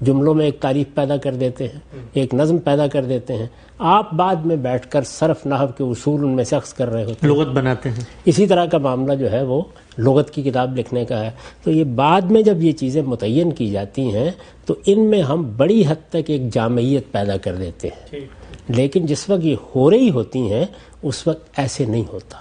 جملوں میں ایک تعریف پیدا کر دیتے ہیں، ایک نظم پیدا کر دیتے ہیں، آپ بعد میں بیٹھ کر صرف نحو کے اصول ان میں سے اخذ کر رہے ہوتے ہیں، لغت بناتے ہیں. اسی طرح کا معاملہ جو ہے وہ لغت کی کتاب لکھنے کا ہے. تو یہ بعد میں جب یہ چیزیں متعین کی جاتی ہیں تو ان میں ہم بڑی حد تک ایک جامعیت پیدا کر دیتے ہیں، لیکن جس وقت یہ ہو رہی ہوتی ہیں اس وقت ایسے نہیں ہوتا.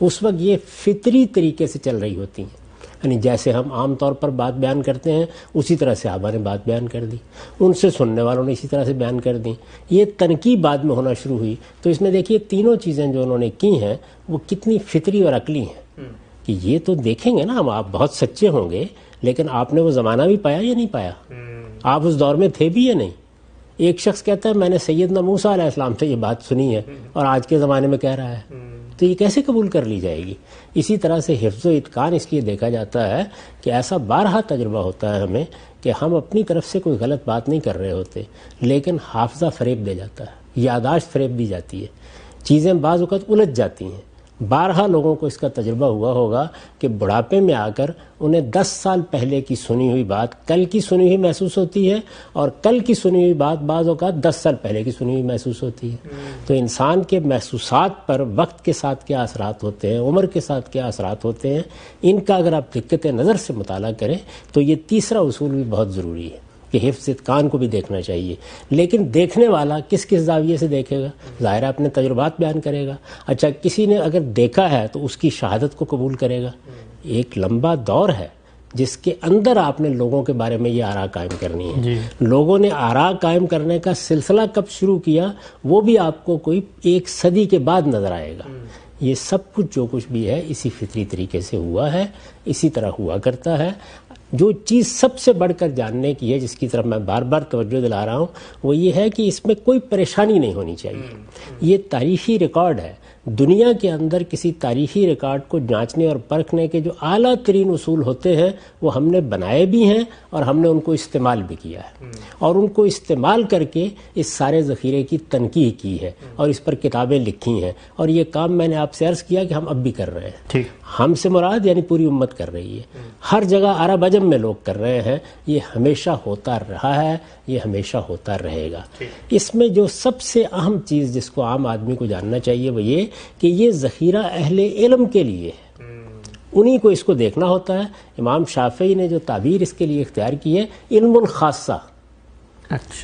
اس وقت یہ فطری طریقے سے چل رہی ہوتی ہیں، یعنی جیسے ہم عام طور پر بات بیان کرتے ہیں اسی طرح سے صحابہ نے بات بیان کر دی، ان سے سننے والوں نے اسی طرح سے بیان کر دی. یہ تنقید بعد میں ہونا شروع ہوئی. تو اس میں دیکھیے تینوں چیزیں جو انہوں نے کی ہیں وہ کتنی فطری اور عقلی ہیں کہ یہ تو دیکھیں گے نا ہم، آپ بہت سچے ہوں گے لیکن آپ نے وہ زمانہ بھی پایا یا نہیں پایا، آپ اس دور میں تھے بھی یا نہیں. ایک شخص کہتا ہے میں نے سیدنا موسیٰ علیہ السلام سے یہ بات سنی ہے اور آج کے زمانے میں کہہ رہا ہے، تو یہ کیسے قبول کر لی جائے گی؟ اسی طرح سے حفظ و اتقان اس لیے دیکھا جاتا ہے کہ ایسا بارہا تجربہ ہوتا ہے ہمیں کہ ہم اپنی طرف سے کوئی غلط بات نہیں کر رہے ہوتے لیکن حافظہ فریب دے جاتا ہے، یادداشت فریب دی جاتی ہے، چیزیں بعض اوقات الجھ جاتی ہیں. بارہا لوگوں کو اس کا تجربہ ہوا ہوگا کہ بڑھاپے میں آ کر انہیں 10 سال پہلے کی سنی ہوئی بات کل کی سنی ہوئی محسوس ہوتی ہے اور کل کی سنی ہوئی بات بعض اوقات 10 سال پہلے کی سنی ہوئی محسوس ہوتی ہے. تو انسان کے محسوسات پر وقت کے ساتھ کیا اثرات ہوتے ہیں، عمر کے ساتھ کیا اثرات ہوتے ہیں، ان کا اگر آپ دقت نظر سے مطالعہ کریں تو یہ تیسرا اصول بھی بہت ضروری ہے کہ حفظ اتقان کو بھی دیکھنا چاہیے. لیکن دیکھنے والا کس کس زاویے سے دیکھے گا؟ ظاہر اپنے تجربات بیان کرے گا. اچھا کسی نے اگر دیکھا ہے تو اس کی شہادت کو قبول کرے گا. ایک لمبا دور ہے جس کے اندر آپ نے لوگوں کے بارے میں یہ آراء قائم کرنی ہے. لوگوں نے آراء قائم کرنے کا سلسلہ کب شروع کیا وہ بھی آپ کو کوئی 1 صدی کے بعد نظر آئے گا. یہ سب کچھ جو کچھ بھی ہے اسی فطری طریقے سے ہوا ہے، اسی طرح ہوا کرتا ہے. جو چیز سب سے بڑھ کر جاننے کی ہے، جس کی طرف میں بار بار توجہ دلا رہا ہوں، وہ یہ ہے کہ اس میں کوئی پریشانی نہیں ہونی چاہیے. یہ تاریخی ریکارڈ ہے. دنیا کے اندر کسی تاریخی ریکارڈ کو جانچنے اور پرکھنے کے جو اعلیٰ ترین اصول ہوتے ہیں وہ ہم نے بنائے بھی ہیں اور ہم نے ان کو استعمال بھی کیا ہے، اور ان کو استعمال کر کے اس سارے ذخیرے کی تنقیح کی ہے اور اس پر کتابیں لکھی ہیں. اور یہ کام میں نے آپ سے عرض کیا کہ ہم اب بھی کر رہے ہیں. ہم سے مراد یعنی پوری امت کر رہی ہے. ہر جگہ عرب عجم میں لوگ کر رہے ہیں. یہ ہمیشہ ہوتا رہا ہے، یہ ہمیشہ ہوتا رہے گا. اس میں جو سب سے اہم چیز جس کو عام آدمی کو جاننا چاہیے وہ یہ کہ یہ ذخیرہ اہل علم کے لیے ہے، انہی کو اس کو دیکھنا ہوتا ہے. امام شافعی نے جو تعبیر اس کے لیے اختیار کی ہے علم الخاصہ،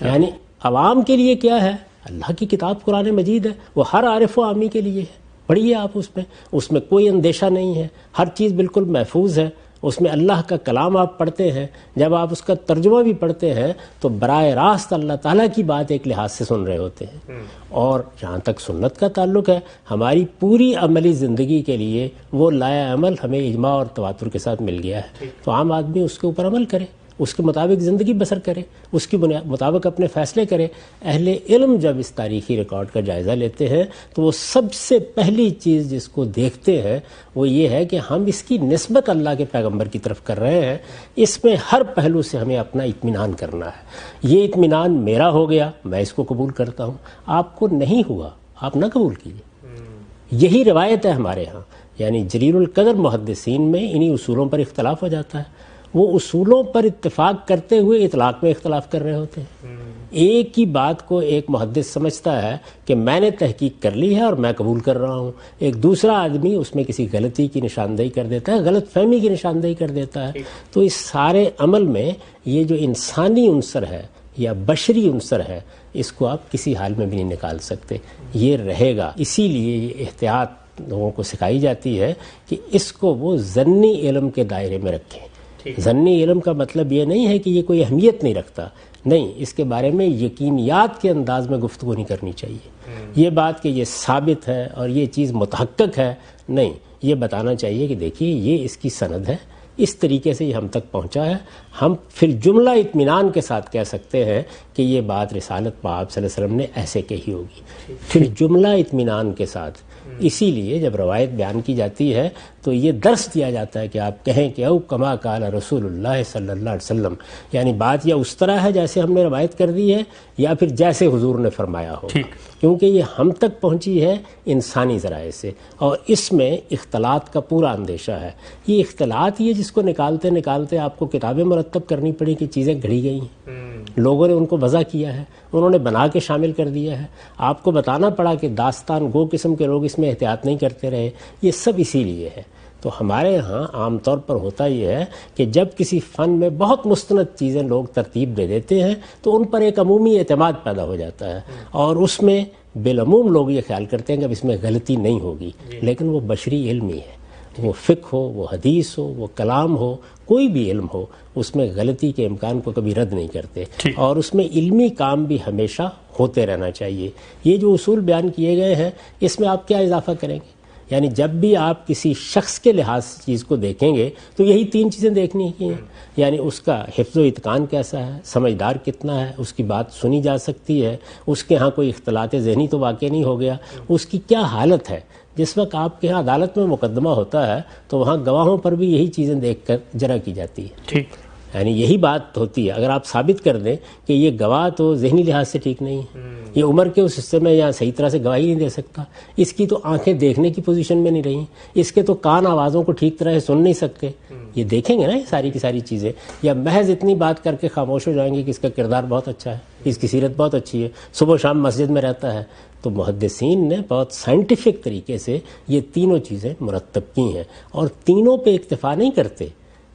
یعنی عوام کے لیے کیا ہے؟ اللہ کی کتاب قرآن مجید ہے، وہ ہر عارف و عامی کے لیے ہے. پڑھیے آپ اس میں کوئی اندیشہ نہیں ہے، ہر چیز بالکل محفوظ ہے. اس میں اللہ کا کلام آپ پڑھتے ہیں، جب آپ اس کا ترجمہ بھی پڑھتے ہیں تو براہ راست اللہ تعالیٰ کی بات ایک لحاظ سے سن رہے ہوتے ہیں. اور جہاں تک سنت کا تعلق ہے، ہماری پوری عملی زندگی کے لیے وہ لایا عمل ہمیں اجماع اور تواتر کے ساتھ مل گیا ہے. تو عام آدمی اس کے اوپر عمل کرے، اس کے مطابق زندگی بسر کرے، اس کے مطابق اپنے فیصلے کرے. اہل علم جب اس تاریخی ریکارڈ کا جائزہ لیتے ہیں تو وہ سب سے پہلی چیز جس کو دیکھتے ہیں وہ یہ ہے کہ ہم اس کی نسبت اللہ کے پیغمبر کی طرف کر رہے ہیں. اس میں ہر پہلو سے ہمیں اپنا اطمینان کرنا ہے. یہ اطمینان میرا ہو گیا، میں اس کو قبول کرتا ہوں. آپ کو نہیں ہوا، آپ نہ قبول کیجیے. یہی روایت ہے ہمارے ہاں. یعنی جلیل القدر محدثین میں انہی اصولوں پر اختلاف ہو جاتا ہے. وہ اصولوں پر اتفاق کرتے ہوئے اطلاق میں اختلاف کر رہے ہوتے ہیں. ایک ہی بات کو ایک محدث سمجھتا ہے کہ میں نے تحقیق کر لی ہے اور میں قبول کر رہا ہوں. ایک دوسرا آدمی اس میں کسی غلطی کی نشاندہی کر دیتا ہے، غلط فہمی کی نشاندہی کر دیتا ہے. تو اس سارے عمل میں یہ جو انسانی عنصر ہے یا بشری عنصر ہے اس کو آپ کسی حال میں بھی نہیں نکال سکتے. یہ رہے گا. اسی لیے یہ احتیاط لوگوں کو سکھائی جاتی ہے کہ اس کو وہ ظنی علم کے دائرے میں رکھیں. ظنی علم کا مطلب یہ نہیں ہے کہ یہ کوئی اہمیت نہیں رکھتا، نہیں، اس کے بارے میں یقینیات کے انداز میں گفتگو نہیں کرنی چاہیے. یہ بات کہ یہ ثابت ہے اور یہ چیز متحقق ہے، نہیں، یہ بتانا چاہیے کہ دیکھیے یہ اس کی سند ہے، اس طریقے سے یہ ہم تک پہنچا ہے. ہم پھر جملہ اطمینان کے ساتھ کہہ سکتے ہیں کہ یہ بات رسالت پاک صلی اللہ علیہ وسلم نے ایسے کہی ہوگی، پھر جملہ اطمینان کے ساتھ. اسی لیے جب روایت بیان کی جاتی ہے تو یہ درس دیا جاتا ہے کہ آپ کہیں کہ او کما قال رسول اللہ صلی اللہ علیہ وسلم، یعنی بات یا اس طرح ہے جیسے ہم نے روایت کر دی ہے یا پھر جیسے حضور نے فرمایا ہو، کیونکہ یہ ہم تک پہنچی ہے انسانی ذرائع سے، اور اس میں اختلاط کا پورا اندیشہ ہے. یہ اختلاط یہ جس کو نکالتے نکالتے آپ کو کتابیں مرتب کرنی پڑی کہ چیزیں گھڑی گئی ہیں. لوگوں نے ان کو وضع کیا ہے، انہوں نے بنا کے شامل کر دیا ہے، آپ کو بتانا پڑا کہ داستان گو قسم کے لوگ اس میں احتیاط نہیں کرتے رہے، یہ سب اسی لیے ہے۔ تو ہمارے ہاں عام طور پر ہوتا یہ ہے کہ جب کسی فن میں بہت مستند چیزیں لوگ ترتیب دے دیتے ہیں تو ان پر ایک عمومی اعتماد پیدا ہو جاتا ہے، اور اس میں بالعموم لوگ یہ خیال کرتے ہیں کہ اب اس میں غلطی نہیں ہوگی، لیکن وہ بشری علم ہی ہے، وہ فقہ ہو، وہ حدیث ہو، وہ کلام ہو، کوئی بھی علم ہو، اس میں غلطی کے امکان کو کبھی رد نہیں کرتے، اور اس میں علمی کام بھی ہمیشہ ہوتے رہنا چاہیے۔ یہ جو اصول بیان کیے گئے ہیں اس میں آپ کیا اضافہ کریں گے؟ یعنی جب بھی آپ کسی شخص کے لحاظ سے چیز کو دیکھیں گے تو یہی 3 چیزیں دیکھنی ہیں، یعنی اس کا حفظ و اتقان کیسا ہے، سمجھدار کتنا ہے، اس کی بات سنی جا سکتی ہے، اس کے ہاں کوئی اختلاط ذہنی تو واقع نہیں ہو گیا، اس کی کیا حالت ہے۔ جس وقت آپ کے ہاں عدالت میں مقدمہ ہوتا ہے تو وہاں گواہوں پر بھی یہی چیزیں دیکھ کر جرا کی جاتی ہے، ٹھیک، یعنی یہی بات ہوتی ہے۔ اگر آپ ثابت کر دیں کہ یہ گواہ تو ذہنی لحاظ سے ٹھیک نہیں ہے، یہ عمر کے اس حصے میں یہاں صحیح طرح سے گواہی نہیں دے سکتا، اس کی تو آنکھیں دیکھنے کی پوزیشن میں نہیں رہی، اس کے تو کان آوازوں کو ٹھیک طرح سے سن نہیں سکتے، یہ دیکھیں گے نا یہ ساری کی ساری چیزیں، یا محض اتنی بات کر کے خاموش ہو جائیں گے کہ اس کا کردار بہت اچھا ہے، اس کی سیرت بہت اچھی ہے، صبح و شام مسجد میں رہتا ہے۔ تو محدثین نے بہت سائنٹیفک طریقے سے یہ تینوں چیزیں مرتب کی ہیں، اور تینوں پہ اکتفا نہیں کرتے،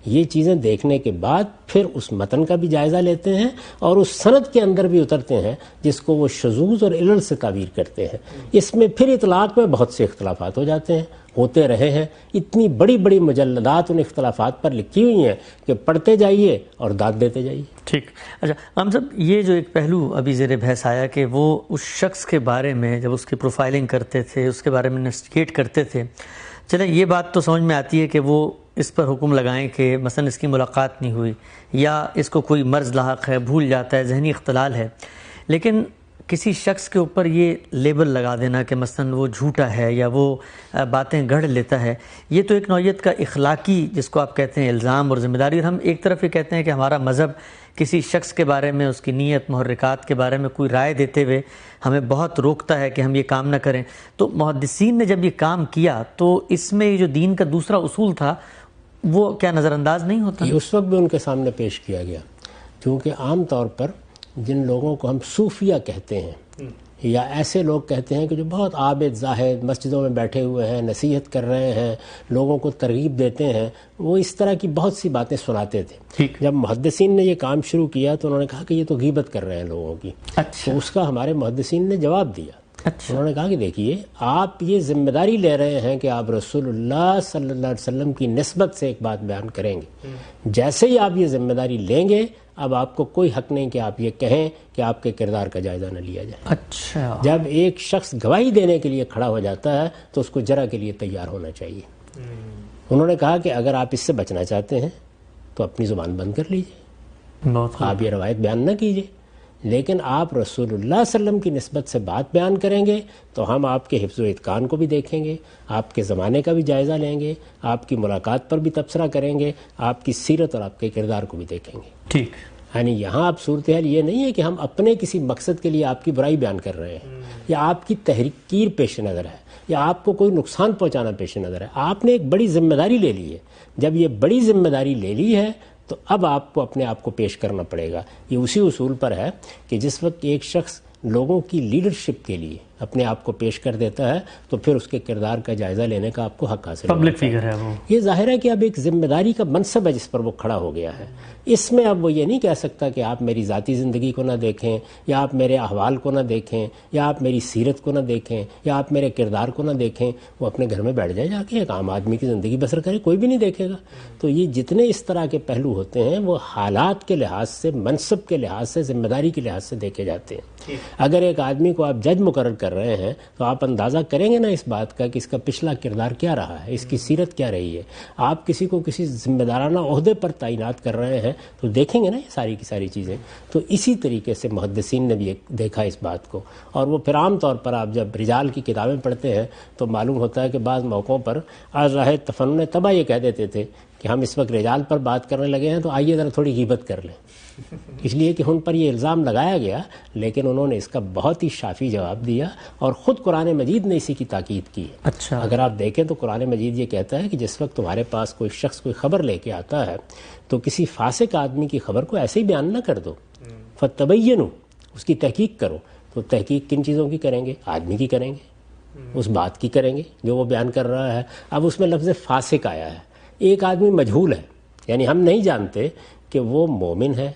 یہ چیزیں دیکھنے کے بعد پھر اس متن کا بھی جائزہ لیتے ہیں اور اس سند کے اندر بھی اترتے ہیں جس کو وہ شذوذ اور علل سے تعبیر کرتے ہیں۔ اس میں پھر اطلاق میں بہت سے اختلافات ہو جاتے ہیں، ہوتے رہے ہیں، اتنی بڑی بڑی مجلدات ان اختلافات پر لکھی ہوئی ہیں کہ پڑھتے جائیے اور داد دیتے جائیے۔ ٹھیک، اچھا ہم سب یہ جو ایک پہلو ابھی زیر بحث آیا کہ وہ اس شخص کے بارے میں جب اس کی پروفائلنگ کرتے تھے، اس کے بارے میں انویسٹیگیٹ کرتے تھے، چلیں یہ بات تو سمجھ میں آتی ہے کہ وہ اس پر حکم لگائیں کہ مثلا اس کی ملاقات نہیں ہوئی یا اس کو کوئی مرض لاحق ہے، بھول جاتا ہے، ذہنی اختلال ہے، لیکن کسی شخص کے اوپر یہ لیبل لگا دینا کہ مثلا وہ جھوٹا ہے یا وہ باتیں گڑھ لیتا ہے، یہ تو ایک نوعیت کا اخلاقی جس کو آپ کہتے ہیں الزام اور ذمہ داری، اور ہم ایک طرف یہ کہتے ہیں کہ ہمارا مذہب کسی شخص کے بارے میں، اس کی نیت، محرکات کے بارے میں کوئی رائے دیتے ہوئے ہمیں بہت روکتا ہے کہ ہم یہ کام نہ کریں۔ تو محدثین نے جب یہ کام کیا تو اس میں یہ جو دین کا دوسرا اصول تھا وہ کیا نظر انداز نہیں ہوتا؟ یہ اس وقت بھی ان کے سامنے پیش کیا گیا، کیونکہ عام طور پر جن لوگوں کو ہم صوفیہ کہتے ہیں یا ایسے لوگ کہتے ہیں کہ جو بہت عابد زاہد مسجدوں میں بیٹھے ہوئے ہیں، نصیحت کر رہے ہیں، لوگوں کو ترغیب دیتے ہیں، وہ اس طرح کی بہت سی باتیں سناتے تھے۔ جب محدثین نے یہ کام شروع کیا تو انہوں نے کہا کہ یہ تو غیبت کر رہے ہیں لوگوں کی، تو اس کا ہمارے محدثین نے جواب دیا۔ انہوں نے کہا کہ دیکھیے، آپ یہ ذمہ داری لے رہے ہیں کہ آپ رسول اللہ صلی اللہ علیہ وسلم کی نسبت سے ایک بات بیان کریں گے، جیسے ہی آپ یہ ذمہ داری لیں گے اب آپ کو کوئی حق نہیں کہ آپ یہ کہیں کہ آپ کے کردار کا جائزہ نہ لیا جائے۔ اچھا، جب ایک شخص گواہی دینے کے لیے کھڑا ہو جاتا ہے تو اس کو جرا کے لیے تیار ہونا چاہیے۔ انہوں نے کہا کہ اگر آپ اس سے بچنا چاہتے ہیں تو اپنی زبان بند کر لیجیے، آپ یہ روایت بیان نہ کیجیے، لیکن آپ رسول اللہ صلی اللہ علیہ وسلم کی نسبت سے بات بیان کریں گے تو ہم آپ کے حفظ و اتقان کو بھی دیکھیں گے، آپ کے زمانے کا بھی جائزہ لیں گے، آپ کی ملاقات پر بھی تبصرہ کریں گے، آپ کی سیرت اور آپ کے کردار کو بھی دیکھیں گے۔ ٹھیک، یعنی یہاں آپ صورتحال یہ نہیں ہے کہ ہم اپنے کسی مقصد کے لیے آپ کی برائی بیان کر رہے ہیں یا آپ کی تحقیر پیش نظر ہے یا آپ کو کوئی نقصان پہنچانا پیش نظر ہے، آپ نے ایک بڑی ذمہ داری لے لی ہے۔ جب یہ بڑی ذمہ داری لے لی ہے تو اب آپ کو اپنے آپ کو پیش کرنا پڑے گا۔ یہ اسی اصول پر ہے کہ جس وقت ایک شخص لوگوں کی لیڈرشپ کے لیے اپنے آپ کو پیش کر دیتا ہے تو پھر اس کے کردار کا جائزہ لینے کا آپ کو حق حاصل ہے۔ پبلک فگر ہے وہ، یہ ظاہر ہے کہ اب ایک ذمہ داری کا منصب ہے جس پر وہ کھڑا ہو گیا ہے۔ اس میں اب وہ یہ نہیں کہہ سکتا کہ آپ میری ذاتی زندگی کو نہ دیکھیں یا آپ میرے احوال کو نہ دیکھیں یا آپ میری سیرت کو نہ دیکھیں یا آپ میرے کردار کو نہ دیکھیں، وہ اپنے گھر میں بیٹھ جائے جا کے ایک عام آدمی کی زندگی بسر کرے، کوئی بھی نہیں دیکھے گا۔ تو یہ جتنے اس طرح کے پہلو ہوتے ہیں وہ حالات کے لحاظ سے، منصب کے لحاظ سے، ذمہ داری کے لحاظ سے دیکھے جاتے ہیں۔ اگر ایک آدمی کو آپ جج مقرر کر رہے ہیں تو آپ اندازہ کریں گے نا اس بات کا کہ اس کا پچھلا کردار کیا رہا ہے، اس کی سیرت کیا رہی ہے۔ آپ کسی کو کسی ذمہ دارانہ عہدے پر تعینات کر رہے ہیں تو دیکھیں گے نا یہ ساری کی ساری چیزیں۔ تو اسی طریقے سے محدثین نے بھی دیکھا اس بات کو، اور وہ پھر عام طور پر آپ جب رجال کی کتابیں پڑھتے ہیں تو معلوم ہوتا ہے کہ بعض موقعوں پر آج راہ تفنن طبع یہ کہہ دیتے تھے کہ ہم اس وقت رجال پر بات کرنے لگے ہیں تو آئیے ذرا تھوڑی غیبت کر لیں، اس لیے کہ ان پر یہ الزام لگایا گیا، لیکن انہوں نے اس کا بہت ہی شافی جواب دیا، اور خود قرآن مجید نے اسی کی تاکید کی ہے۔ اچھا، اگر آپ دیکھیں تو قرآن مجید یہ کہتا ہے کہ جس وقت تمہارے پاس کوئی شخص کوئی خبر لے کے آتا ہے تو کسی فاسق آدمی کی خبر کو ایسے ہی بیان نہ کر دو، فتبینوا، اس کی تحقیق کرو. تو تحقیق کن چیزوں کی کریں گے؟ آدمی کی کریں گے، اس بات کی کریں گے جو وہ بیان کر رہا ہے. اب اس میں لفظ فاسق آیا ہے. ایک آدمی مجہول ہے، یعنی ہم نہیں جانتے کہ وہ مومن ہے،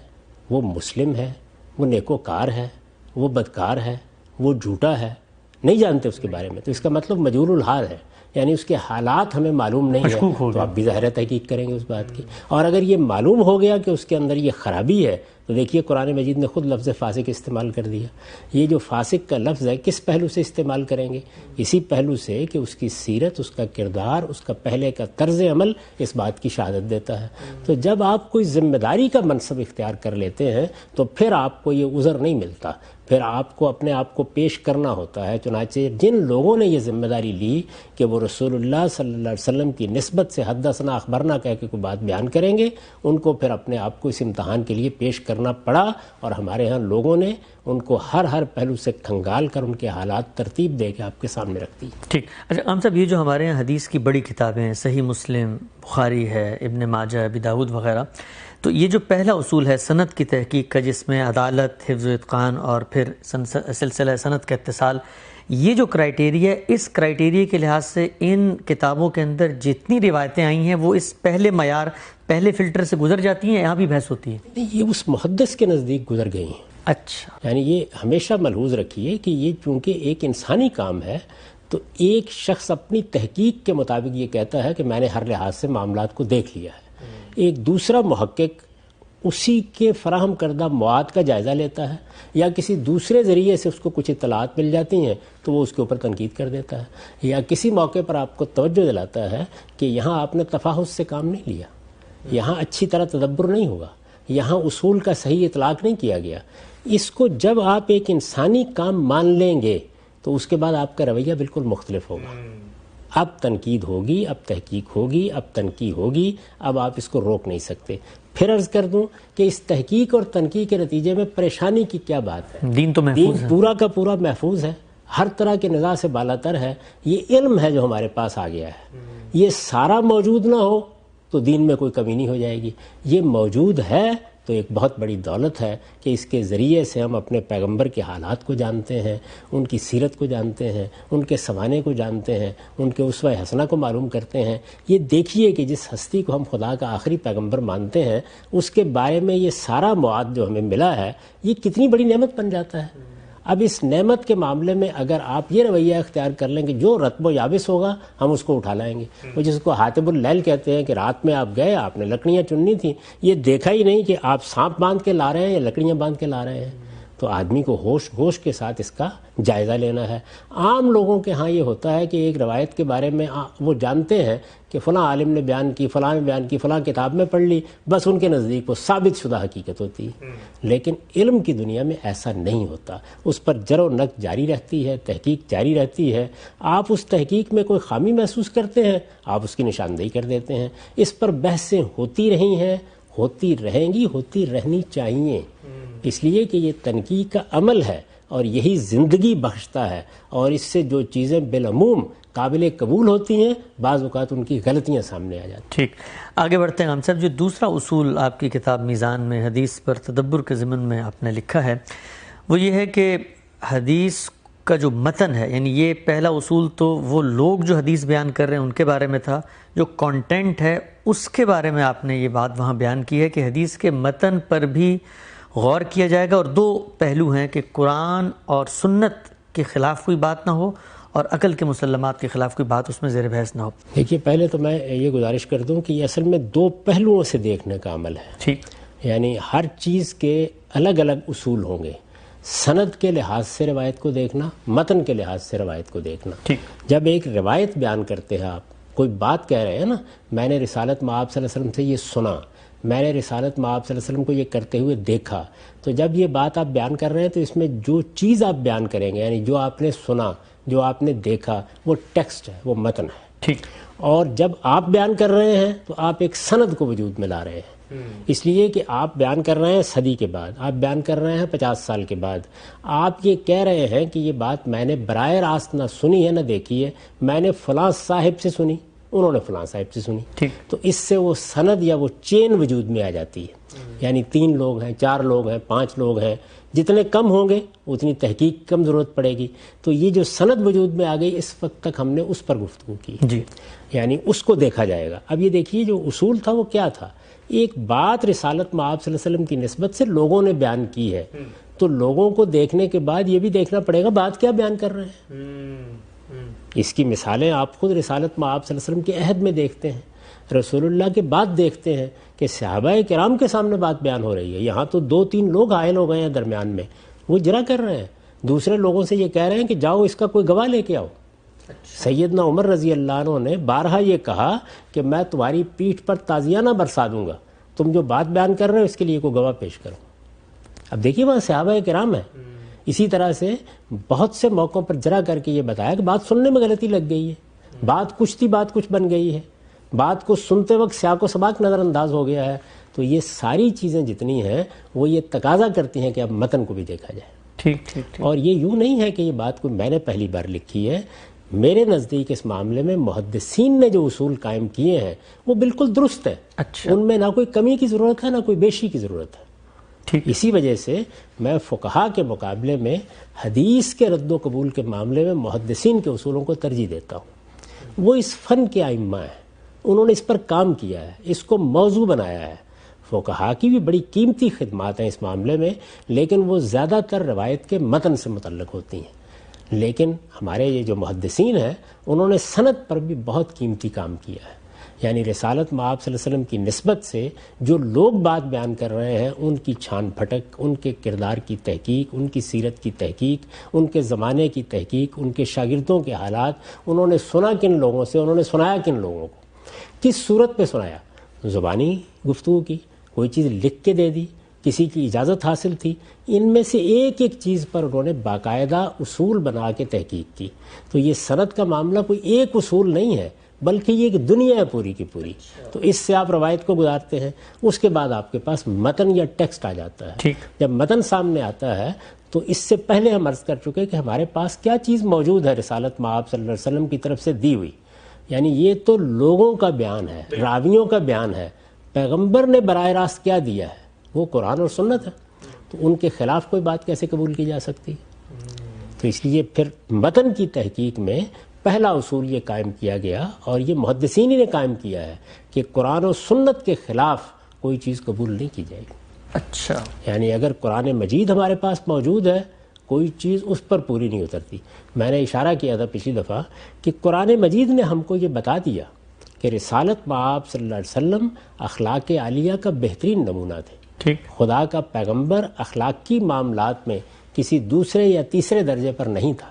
وہ مسلم ہے، وہ نیکوکار ہے، وہ بدکار ہے، وہ جھوٹا ہے، نہیں جانتے اس کے بارے میں. تو اس کا مطلب مجہول الحال ہے، یعنی اس کے حالات ہمیں معلوم نہیں ہے. تو آپ بھی ظاہر تحقیق کریں گے اس بات کی. اور اگر یہ معلوم ہو گیا کہ اس کے اندر یہ خرابی ہے، تو دیکھیے قرآن مجید نے خود لفظ فاسق استعمال کر دیا. یہ جو فاسق کا لفظ ہے کس پہلو سے استعمال کریں گے؟ اسی پہلو سے کہ اس کی سیرت، اس کا کردار، اس کا پہلے کا طرز عمل اس بات کی شہادت دیتا ہے. تو جب آپ کوئی ذمہ داری کا منصب اختیار کر لیتے ہیں تو پھر آپ کو یہ عذر نہیں ملتا، پھر آپ کو اپنے آپ کو پیش کرنا ہوتا ہے. چنانچہ جن لوگوں نے یہ ذمہ داری لی کہ وہ رسول اللہ صلی اللہ علیہ وسلم کی نسبت سے حدثنا اخبرنا کہہ کے کوئی بات بیان کریں گے، ان کو پھر اپنے آپ کو اس امتحان کے لیے پیش کرنا پڑا. اور ہمارے ہاں لوگوں نے ان کو ہر پہلو سے کھنگال کر ان کے حالات ترتیب دے کے آپ کے سامنے رکھ دی. ٹھیک. اچھا عام صاحب، یہ جو ہمارے یہاں حدیث کی بڑی کتابیں ہیں، صحیح مسلم، بخاری ہے، ابن ماجہ، ابی داؤد وغیرہ، تو یہ جو پہلا اصول ہے سند کی تحقیق کا، جس میں عدالت، حفظ و اتقان اور پھر سلسلہ سند کا اتصال، یہ جو کرائیٹیریا ہے، اس کرائیٹیریا کے لحاظ سے ان کتابوں کے اندر جتنی روایتیں آئی ہیں وہ اس پہلے معیار، پہلے فلٹر سے گزر جاتی ہیں، یہاں بھی بحث ہوتی ہے؟ یہ اس محدث کے نزدیک گزر گئی ہیں. اچھا. یعنی یہ ہمیشہ ملحوظ رکھیے کہ یہ چونکہ ایک انسانی کام ہے، تو ایک شخص اپنی تحقیق کے مطابق یہ کہتا ہے کہ میں نے ہر لحاظ سے معاملات کو دیکھ لیا ہے. ایک دوسرا محقق اسی کے فراہم کردہ مواد کا جائزہ لیتا ہے، یا کسی دوسرے ذریعے سے اس کو کچھ اطلاعات مل جاتی ہیں تو وہ اس کے اوپر تنقید کر دیتا ہے، یا کسی موقع پر آپ کو توجہ دلاتا ہے کہ یہاں آپ نے تفاحص سے کام نہیں لیا، یہاں اچھی طرح تدبر نہیں ہوگا، یہاں اصول کا صحیح اطلاق نہیں کیا گیا. اس کو جب آپ ایک انسانی کام مان لیں گے تو اس کے بعد آپ کا رویہ بالکل مختلف ہوگا. اب تنقید ہوگی، اب تحقیق ہوگی، اب تنقید ہوگی، اب آپ اس کو روک نہیں سکتے. پھر عرض کر دوں کہ اس تحقیق اور تنقید کے نتیجے میں پریشانی کی کیا بات ہے؟ دین تو محفوظ ہے، پورا کا پورا محفوظ ہے، ہر طرح کے نزاع سے بالاتر ہے. یہ علم ہے جو ہمارے پاس آ گیا ہے. یہ سارا موجود نہ ہو تو دین میں کوئی کمی نہیں ہو جائے گی. یہ موجود ہے تو ایک بہت بڑی دولت ہے کہ اس کے ذریعے سے ہم اپنے پیغمبر کے حالات کو جانتے ہیں، ان کی سیرت کو جانتے ہیں، ان کے سوانے کو جانتے ہیں، ان کے اسوہ حسنہ کو معلوم کرتے ہیں. یہ دیکھیے کہ جس ہستی کو ہم خدا کا آخری پیغمبر مانتے ہیں، اس کے بارے میں یہ سارا مواد جو ہمیں ملا ہے، یہ کتنی بڑی نعمت بن جاتا ہے. اب اس نعمت کے معاملے میں اگر آپ یہ رویہ اختیار کر لیں کہ جو رطب و یابس ہوگا ہم اس کو اٹھا لائیں گے، وہ جس کو حاطب اللیل کہتے ہیں کہ رات میں آپ گئے، آپ نے لکڑیاں چننی تھیں، یہ دیکھا ہی نہیں کہ آپ سانپ باندھ کے لا رہے ہیں یا لکڑیاں باندھ کے لا رہے ہیں. تو آدمی کو ہوش کے ساتھ اس کا جائزہ لینا ہے. عام لوگوں کے ہاں یہ ہوتا ہے کہ ایک روایت کے بارے میں وہ جانتے ہیں کہ فلاں عالم نے بیان کی، فلاں نے بیان کی، فلاں کتاب میں پڑھ لی، بس ان کے نزدیک وہ ثابت شدہ حقیقت ہوتی ہے. لیکن علم کی دنیا میں ایسا نہیں ہوتا. اس پر جر و نقد جاری رہتی ہے، تحقیق جاری رہتی ہے. آپ اس تحقیق میں کوئی خامی محسوس کرتے ہیں، آپ اس کی نشاندہی کر دیتے ہیں. اس پر بحثیں ہوتی رہی ہیں، ہوتی رہیں گی، ہوتی رہنی چاہیے، اس لیے کہ یہ تنقید کا عمل ہے اور یہی زندگی بخشتا ہے. اور اس سے جو چیزیں بالعموم قابل قبول ہوتی ہیں، بعض اوقات ان کی غلطیاں سامنے آ جاتی ہیں. ٹھیک، آگے بڑھتے ہیں. ہم صاحب، جو دوسرا اصول آپ کی کتاب میزان میں حدیث پر تدبر کے ضمن میں آپ نے لکھا ہے، وہ یہ ہے کہ حدیث کا جو متن ہے، یعنی یہ پہلا اصول تو وہ لوگ جو حدیث بیان کر رہے ہیں ان کے بارے میں تھا، جو کانٹینٹ ہے اس کے بارے میں آپ نے یہ بات وہاں بیان کی ہے کہ حدیث کے متن پر بھی غور کیا جائے گا. اور دو پہلو ہیں کہ قرآن اور سنت کے خلاف کوئی بات نہ ہو اور عقل کے مسلمات کے خلاف کوئی بات اس میں زیر بحث نہ ہو. دیکھیے، پہلے تو میں یہ گزارش کر دوں کہ یہ اصل میں دو پہلوؤں سے دیکھنے کا عمل ہے. ٹھیک، یعنی ہر چیز کے الگ الگ اصول ہوں گے. سند کے لحاظ سے روایت کو دیکھنا، متن کے لحاظ سے روایت کو دیکھنا. ٹھیک. جب ایک روایت بیان کرتے ہیں، آپ کوئی بات کہہ رہے ہیں نا، میں نے رسالت مآب صلی اللہ علیہ وسلم سے یہ سنا، میں نے رسالت مآب صلی اللہ علیہ وسلم کو یہ کرتے ہوئے دیکھا، تو جب یہ بات آپ بیان کر رہے ہیں تو اس میں جو چیز آپ بیان کریں گے، یعنی جو آپ نے سنا، جو آپ نے دیکھا، وہ ٹیکسٹ ہے، وہ متن ہے. ٹھیک. اور جب آپ بیان کر رہے ہیں تو آپ ایک سند کو وجود میں لا رہے ہیں. اس لیے کہ آپ بیان کر رہے ہیں صدی کے بعد، آپ بیان کر رہے ہیں 50 سال کے بعد، آپ یہ کہہ رہے ہیں کہ یہ بات میں نے براہ راست نہ سنی ہے نہ دیکھی ہے، میں نے فلاں صاحب سے سنی، انہوں نے فلاں صاحب سے سنی. ٹھیک. تو اس سے وہ سند یا وہ چین وجود میں آ جاتی ہے. یعنی 3 لوگ ہیں، 4 لوگ ہیں، 5 لوگ ہیں، جتنے کم ہوں گے اتنی تحقیق کم ضرورت پڑے گی. تو یہ جو سند وجود میں آ گئی، اس وقت تک ہم نے اس پر گفتگو کی، جی. یعنی اس کو دیکھا جائے گا. اب یہ دیکھیے جو اصول تھا وہ کیا تھا. ایک بات رسالت مآب صلی اللہ علیہ وسلم کی نسبت سے لوگوں نے بیان کی ہے، تو لوگوں کو دیکھنے کے بعد یہ بھی دیکھنا پڑے گا بات کیا بیان کر رہے ہیں. اس کی مثالیں آپ خود رسالت مآب صلی اللہ علیہ وسلم کے عہد میں دیکھتے ہیں، رسول اللہ کے بعد دیکھتے ہیں کہ صحابہ کرام کے سامنے بات بیان ہو رہی ہے. یہاں تو 2-3 لوگ حائل ہو گئے ہیں درمیان میں، وہ اجرا کر رہے ہیں، دوسرے لوگوں سے یہ کہہ رہے ہیں کہ جاؤ اس کا کوئی گواہ لے کے آؤ. سیدنا عمر رضی اللہ عنہ نے بارہا یہ کہا کہ میں تمہاری پیٹھ پر تازیانہ برسا دوں گا، تم جو بات بیان کر رہے ہو اس کے لیے کوئی گواہ پیش کرو. اب دیکھیے وہاں صحابہ کرام ہیں. اسی طرح سے بہت سے موقعوں پر جرا کر کے یہ بتایا کہ بات سننے میں غلطی لگ گئی ہے، بات کچھ تھی بات کچھ بن گئی ہے، بات کو سنتے وقت سیاق و سباق نظر انداز ہو گیا ہے. تو یہ ساری چیزیں جتنی ہیں وہ یہ تقاضا کرتی ہیں کہ اب متن کو بھی دیکھا جائے. ٹھیک. اور یہ یوں نہیں ہے کہ یہ بات کو میں نے پہلی بار لکھی ہے. میرے نزدیک اس معاملے میں محدثین نے جو اصول قائم کیے ہیں وہ بالکل درست ہے. اچھا. ان میں نہ کوئی کمی کی ضرورت ہے نہ کوئی بیشی کی ضرورت ہے. ٹھیک. اسی وجہ سے میں فقہا کے مقابلے میں حدیث کے رد و قبول کے معاملے میں محدثین کے اصولوں کو ترجیح دیتا ہوں. وہ اس فن کے ائمہ ہیں، انہوں نے اس پر کام کیا ہے، اس کو موضوع بنایا ہے. فقہا کی بھی بڑی قیمتی خدمات ہیں اس معاملے میں، لیکن وہ زیادہ تر روایت کے متن سے متعلق ہوتی ہیں. لیکن ہمارے یہ جو محدثین ہیں انہوں نے سند پر بھی بہت قیمتی کام کیا ہے. یعنی رسالت مآب صلی اللہ علیہ وسلم کی نسبت سے جو لوگ بات بیان کر رہے ہیں ان کی چھان پھٹک، ان کے کردار کی تحقیق، ان کی سیرت کی تحقیق، ان کے زمانے کی تحقیق، ان کے شاگردوں کے حالات، انہوں نے سنا کن لوگوں سے، انہوں نے سنایا کن لوگوں کو، کس صورت پہ سنایا. زبانی گفتگو کی، کوئی چیز لکھ کے دے دی، کسی کی اجازت حاصل تھی. ان میں سے ایک ایک چیز پر انہوں نے باقاعدہ اصول بنا کے تحقیق کی. تو یہ سند کا معاملہ کوئی ایک اصول نہیں ہے بلکہ یہ ایک دنیا ہے پوری کی پوری. تو اس سے آپ روایت کو گزارتے ہیں، اس کے بعد آپ کے پاس متن یا ٹیکسٹ آ جاتا ہے. جب متن سامنے آتا ہے تو اس سے پہلے ہم عرض کر چکے کہ ہمارے پاس کیا چیز موجود ہے رسالت مآب صلی اللہ علیہ وسلم کی طرف سے دی ہوئی. یعنی یہ تو لوگوں کا بیان ہے، راویوں کا بیان ہے. پیغمبر نے براہ راست کیا دیا ہے وہ قرآن اور سنت ہے. تو ان کے خلاف کوئی بات کیسے قبول کی جا سکتی؟ تو اس لیے پھر متن کی تحقیق میں پہلا اصول یہ قائم کیا گیا، اور یہ محدثین نے قائم کیا ہے کہ قرآن و سنت کے خلاف کوئی چیز قبول نہیں کی جائے گی. اچھا. یعنی اگر قرآن مجید ہمارے پاس موجود ہے کوئی چیز اس پر پوری نہیں اترتی. میں نے اشارہ کیا تھا پچھلی دفعہ کہ قرآن مجید نے ہم کو یہ بتا دیا کہ رسالت مآب صلی اللہ علیہ وسلم اخلاق عالیہ کا بہترین نمونہ تھے. خدا کا پیغمبر اخلاقی معاملات میں کسی دوسرے یا تیسرے درجے پر نہیں تھا،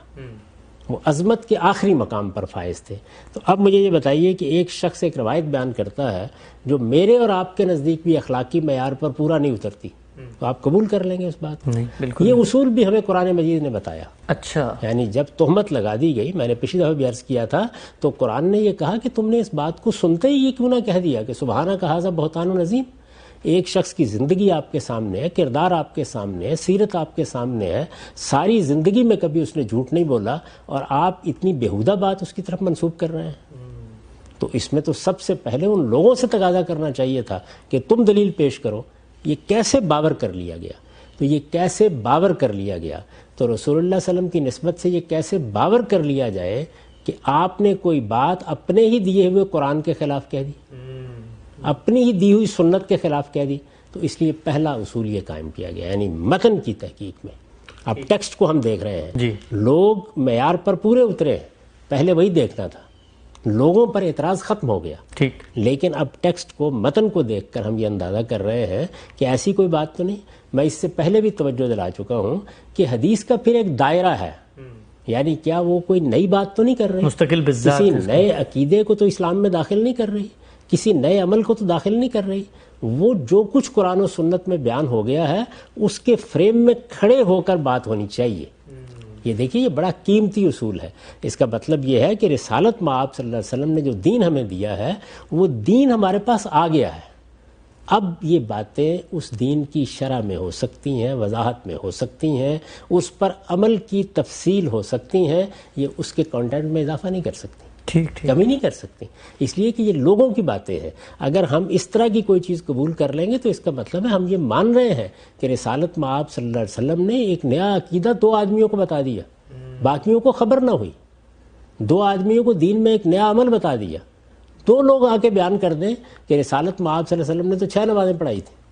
وہ عظمت کے آخری مقام پر فائز تھے. تو اب مجھے یہ بتائیے کہ ایک شخص ایک روایت بیان کرتا ہے جو میرے اور آپ کے نزدیک بھی اخلاقی معیار پر پورا نہیں اترتی، تو آپ قبول کر لیں گے اس بات؟ نہیں، بالکل. یہ اصول بھی ہمیں قرآن مجید نے بتایا. اچھا. یعنی جب تہمت لگا دی گئی، میں نے پچھلی دفعہ بھی عرض کیا تھا، تو قرآن نے یہ کہا کہ تم نے اس بات کو سنتے ہی یہ کیوں نہ کہہ دیا کہ سبحانہ کا ھذا بہتان و عظیم. ایک شخص کی زندگی آپ کے سامنے ہے، کردار آپ کے سامنے ہے، سیرت آپ کے سامنے ہے، ساری زندگی میں کبھی اس نے جھوٹ نہیں بولا، اور آپ اتنی بیہودہ بات اس کی طرف منسوب کر رہے ہیں. تو اس میں تو سب سے پہلے ان لوگوں سے تقاضا کرنا چاہیے تھا کہ تم دلیل پیش کرو. یہ کیسے باور کر لیا گیا؟ تو یہ کیسے باور کر لیا گیا؟ تو رسول اللہ صلی اللہ علیہ وسلم کی نسبت سے یہ کیسے باور کر لیا جائے کہ آپ نے کوئی بات اپنے ہی دیے ہوئے قرآن کے خلاف کہہ دی، اپنی ہی دی ہوئی سنت کے خلاف کہہ دی. تو اس لیے پہلا اصول یہ قائم کیا گیا، یعنی متن کی تحقیق میں. اب ٹیکسٹ کو ہم دیکھ رہے ہیں، لوگ معیار پر پورے اترے، پہلے وہی دیکھنا تھا، لوگوں پر اعتراض ختم ہو گیا. لیکن اب ٹیکسٹ کو، متن کو دیکھ کر ہم یہ اندازہ کر رہے ہیں کہ ایسی کوئی بات تو نہیں. میں اس سے پہلے بھی توجہ دلا چکا ہوں کہ حدیث کا پھر ایک دائرہ ہے. یعنی کیا وہ کوئی نئی بات تو نہیں کر رہی، مستقل کسی نئے عقیدے کو تو اسلام میں داخل نہیں کر رہی، کسی نئے عمل کو تو داخل نہیں کر رہی. وہ جو کچھ قرآن و سنت میں بیان ہو گیا ہے اس کے فریم میں کھڑے ہو کر بات ہونی چاہیے. یہ دیکھیے یہ بڑا قیمتی اصول ہے. اس کا مطلب یہ ہے کہ رسالت مآب صلی اللہ علیہ وسلم نے جو دین ہمیں دیا ہے وہ دین ہمارے پاس آ گیا ہے. اب یہ باتیں اس دین کی شرح میں ہو سکتی ہیں، وضاحت میں ہو سکتی ہیں، اس پر عمل کی تفصیل ہو سکتی ہیں، یہ اس کے کانٹینٹ میں اضافہ نہیں کر سکتی. کمی نہیں کر سکتے، اس لیے کہ یہ لوگوں کی باتیں ہیں۔ اگر ہم اس طرح کی کوئی چیز قبول کر لیں گے تو اس کا مطلب ہے ہم یہ مان رہے ہیں کہ رسالت مآب صلی اللہ علیہ وسلم نے ایک نیا عقیدہ 2 آدمیوں کو بتا دیا، باقیوں کو خبر نہ ہوئی، 2 آدمیوں کو دین میں ایک نیا عمل بتا دیا۔ 2 لوگ آ کے بیان کر دیں کہ رسالت مآب صلی اللہ علیہ وسلم نے تو 6 نمازیں پڑھائی تھیں،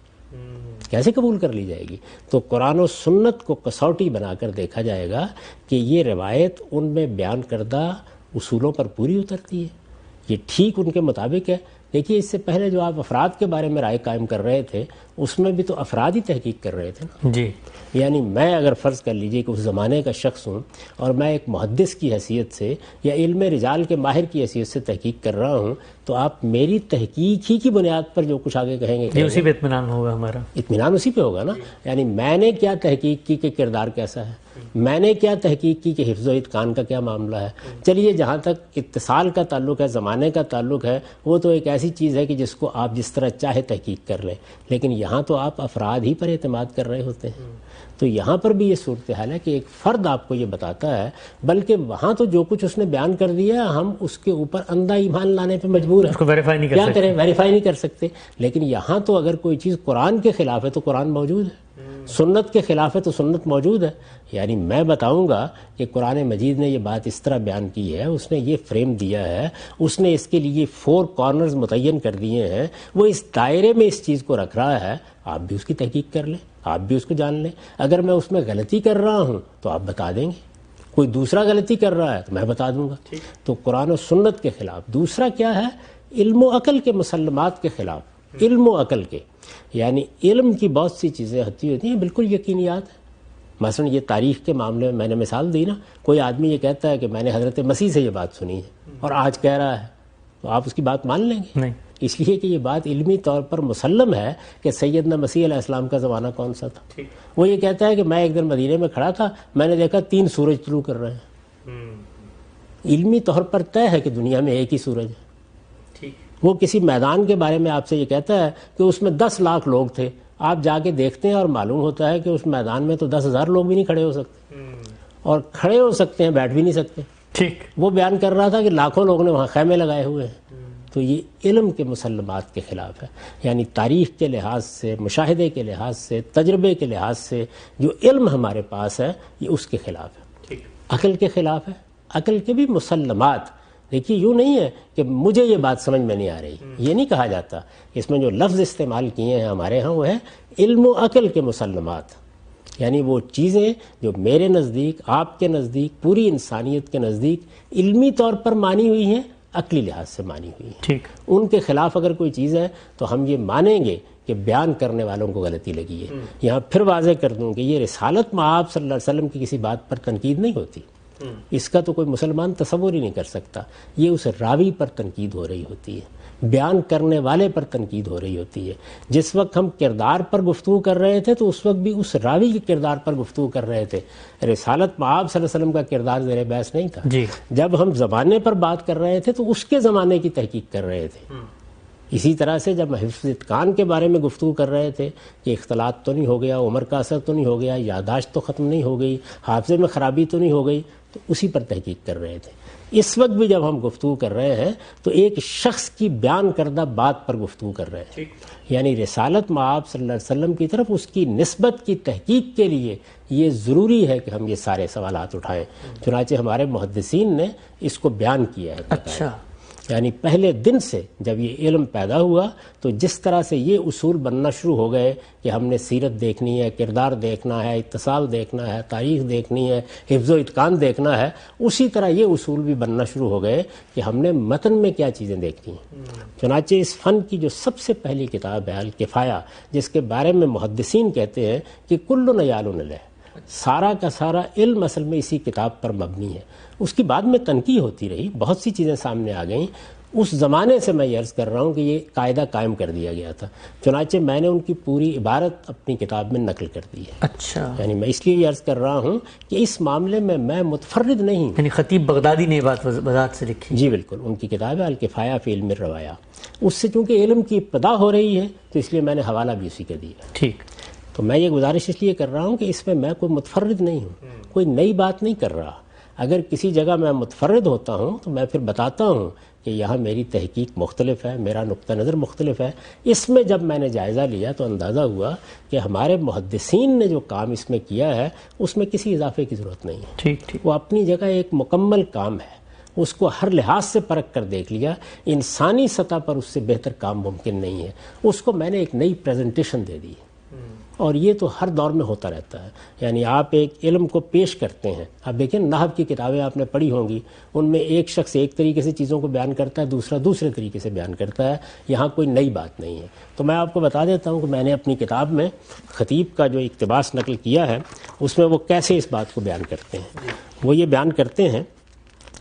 کیسے قبول کر لی جائے گی؟ تو قرآن و سنت کو کسوٹی بنا کر دیکھا جائے گا کہ یہ روایت ان میں بیان کردہ اصولوں پر پوری اترتی ہے، یہ ٹھیک ان کے مطابق ہے۔ دیکھیے اس سے پہلے جو آپ افراد کے بارے میں رائے قائم کر رہے تھے اس میں بھی تو افراد ہی تحقیق کر رہے تھے نا جی، یعنی میں اگر فرض کر لیجئے کہ اس زمانے کا شخص ہوں اور میں ایک محدث کی حیثیت سے یا علم رجال کے ماہر کی حیثیت سے تحقیق کر رہا ہوں تو آپ میری تحقیق ہی کی بنیاد پر جو کچھ آگے کہیں گے اسی پہ اطمینان ہوگا ہمارا، اطمینان اسی پہ ہوگا نا۔ یعنی میں نے کیا تحقیق کی کہ کردار کیسا ہے، میں نے کیا تحقیق کی کہ حفظ و اتقان کا کیا معاملہ ہے۔ چلیے جہاں تک اتصال کا تعلق ہے، زمانے کا تعلق ہے، وہ تو ایک ایسی چیز ہے کہ جس کو آپ جس طرح چاہے تحقیق کر لیں، لیکن یہاں تو آپ افراد ہی پر اعتماد کر رہے ہوتے ہیں۔ تو یہاں پر بھی یہ صورتحال ہے کہ ایک فرد آپ کو یہ بتاتا ہے، بلکہ وہاں تو جو کچھ اس نے بیان کر دیا ہم اس کے اوپر اندھا ایمان لانے پہ مجبور ہیں، اس کو ویریفائی نہیں کر کیا سکتے، کریں، ویریفائی نہیں کر سکتے۔ لیکن یہاں تو اگر کوئی چیز قرآن کے خلاف ہے تو قرآن موجود ہے، سنت کے خلاف ہے تو سنت موجود ہے۔ یعنی میں بتاؤں گا کہ قرآن مجید نے یہ بات اس طرح بیان کی ہے، اس نے یہ فریم دیا ہے، اس نے اس کے لیے 4 کارنرز متعین کر دیے ہیں، وہ اس دائرے میں اس چیز کو رکھ رہا ہے، آپ بھی اس کی تحقیق کر لیں، آپ بھی اس کو جان لیں۔ اگر میں اس میں غلطی کر رہا ہوں تو آپ بتا دیں گے، کوئی دوسرا غلطی کر رہا ہے تو میں بتا دوں گا۔ تو قرآن و سنت کے خلاف۔ دوسرا کیا ہے؟ علم و عقل کے مسلمات کے خلاف، علم و عقل کے، یعنی علم کی بہت سی چیزیں ہوتی ہیں بالکل یقینیات ہیں۔ مثلا یہ تاریخ کے معاملے میں نے مثال دی نا، کوئی آدمی یہ کہتا ہے کہ میں نے حضرت مسیح سے یہ بات سنی ہے اور آج کہہ رہا ہے، تو آپ اس کی بات مان لیں گے؟ نہیں، اس لیے کہ یہ بات علمی طور پر مسلم ہے کہ سیدنا مسیح علیہ السلام کا زمانہ کون سا تھا۔ وہ یہ کہتا ہے کہ میں ایک دن مدینے میں کھڑا تھا، میں نے دیکھا 3 سورج طلوع کر رہے ہیں۔ علمی طور پر طے ہے کہ دنیا میں ایک ہی سورج ہے۔ وہ کسی میدان کے بارے میں آپ سے یہ کہتا ہے کہ اس میں 10 لاکھ لوگ تھے، آپ جا کے دیکھتے ہیں اور معلوم ہوتا ہے کہ اس میدان میں تو 10,000 لوگ بھی نہیں کھڑے ہو سکتے، اور کھڑے ہو سکتے ہیں بیٹھ بھی نہیں سکتے۔ ٹھیک، وہ بیان کر رہا تھا کہ لاکھوں لوگ نے وہاں خیمے لگائے ہوئے ہیں۔ تو یہ علم کے مسلمات کے خلاف ہے، یعنی تاریخ کے لحاظ سے، مشاہدے کے لحاظ سے، تجربے کے لحاظ سے جو علم ہمارے پاس ہے یہ اس کے خلاف ہے، عقل کے خلاف ہے۔ عقل کے بھی مسلمات، دیکھیے یوں نہیں ہے کہ مجھے یہ بات سمجھ میں نہیں آ رہی، یہ نہیں کہا جاتا۔ اس میں جو لفظ استعمال کیے ہیں ہمارے ہاں وہ ہے علم و عقل کے مسلمات، یعنی وہ چیزیں جو میرے نزدیک، آپ کے نزدیک، پوری انسانیت کے نزدیک علمی طور پر مانی ہوئی ہیں، عقلی لحاظ سے مانی ہوئی ہیں۔ ٹھیک، ان کے خلاف اگر کوئی چیز ہے تو ہم یہ مانیں گے کہ بیان کرنے والوں کو غلطی لگی ہے۔ یہاں پھر واضح کر دوں کہ یہ رسالت مآب صلی اللہ علیہ وسلم کی کسی بات پر تنقید نہیں ہوتی، اس کا تو کوئی مسلمان تصور ہی نہیں کر سکتا۔ یہ اس راوی پر تنقید ہو رہی ہوتی ہے، بیان کرنے والے پر تنقید ہو رہی ہوتی ہے۔ جس وقت ہم کردار پر گفتگو کر رہے تھے تو اس وقت بھی اس راوی کے کردار پر گفتگو کر رہے تھے، رسالت مآب صلی اللہ علیہ وسلم کا کردار زیر بحث نہیں تھا۔ جی، جب ہم زمانے پر بات کر رہے تھے تو اس کے زمانے کی تحقیق کر رہے تھے۔ اسی طرح سے جب حفظ اتقان کے بارے میں گفتگو کر رہے تھے کہ اختلاط تو نہیں ہو گیا، عمر کا اثر تو نہیں ہو گیا، یادداشت تو ختم نہیں ہو گئی، حافظے میں خرابی تو نہیں ہو گئی، تو اسی پر تحقیق کر رہے تھے۔ اس وقت بھی جب ہم گفتگو کر رہے ہیں تو ایک شخص کی بیان کردہ بات پر گفتگو کر رہے ہیں، یعنی رسالت مآب صلی اللہ علیہ وسلم کی طرف اس کی نسبت کی تحقیق کے لیے یہ ضروری ہے کہ ہم یہ سارے سوالات اٹھائیں۔ چنانچہ ہمارے محدثین نے اس کو بیان کیا ہے۔ اچھا، یعنی پہلے دن سے جب یہ علم پیدا ہوا تو جس طرح سے یہ اصول بننا شروع ہو گئے کہ ہم نے سیرت دیکھنی ہے، کردار دیکھنا ہے، اتصال دیکھنا ہے، تاریخ دیکھنی ہے، حفظ و اتقان دیکھنا ہے، اسی طرح یہ اصول بھی بننا شروع ہو گئے کہ ہم نے متن میں کیا چیزیں دیکھنی ہیں۔ چنانچہ اس فن کی جو سب سے پہلی کتاب ہے الکفایہ، جس کے بارے میں محدثین کہتے ہیں کہ کل نیال علیہ، سارا کا سارا علم اصل میں اسی کتاب پر مبنی ہے۔ اس کی بعد میں تنقید ہوتی رہی، بہت سی چیزیں سامنے آ گئیں۔ اس زمانے سے میں یہ عرض کر رہا ہوں کہ یہ قاعدہ قائم کر دیا گیا تھا، چنانچہ میں نے ان کی پوری عبارت اپنی کتاب میں نقل کر دی ہے۔ اچھا، یعنی میں اس لیے یہ عرض کر رہا ہوں کہ اس معاملے میں متفرد نہیں ہوں۔ یعنی خطیب بغدادی نے یہ بات وضاحت سے لکھی؟ جی بالکل، ان کی کتاب ہے الکفایہ فی علم الروایا۔ اس سے چونکہ علم کی ابتدا ہو رہی ہے تو اس لیے میں نے حوالہ بھی اسی کا دیا۔ ٹھیک، تو میں یہ گزارش اس لیے کر رہا ہوں کہ اس میں کوئی متفرد نہیں ہوں، کوئی نئی بات نہیں کر رہا۔ اگر کسی جگہ میں متفرد ہوتا ہوں تو میں پھر بتاتا ہوں کہ یہاں میری تحقیق مختلف ہے، میرا نقطہ نظر مختلف ہے۔ اس میں جب میں نے جائزہ لیا تو اندازہ ہوا کہ ہمارے محدثین نے جو کام اس میں کیا ہے اس میں کسی اضافے کی ضرورت نہیں ہے۔ ٹھیک وہ اپنی جگہ ایک مکمل کام ہے، اس کو ہر لحاظ سے پرکھ کر دیکھ لیا، انسانی سطح پر اس سے بہتر کام ممکن نہیں ہے، اس کو میں نے ایک نئی پریزنٹیشن دے دی۔ اور یہ تو ہر دور میں ہوتا رہتا ہے، یعنی آپ ایک علم کو پیش کرتے ہیں۔ اب دیکھیں نحو کی کتابیں آپ نے پڑھی ہوں گی، ان میں ایک شخص ایک طریقے سے چیزوں کو بیان کرتا ہے، دوسرا دوسرے طریقے سے بیان کرتا ہے، یہاں کوئی نئی بات نہیں ہے۔ تو میں آپ کو بتا دیتا ہوں کہ میں نے اپنی کتاب میں خطیب کا جو اقتباس نقل کیا ہے اس میں وہ کیسے اس بات کو بیان کرتے ہیں۔ وہ یہ بیان کرتے ہیں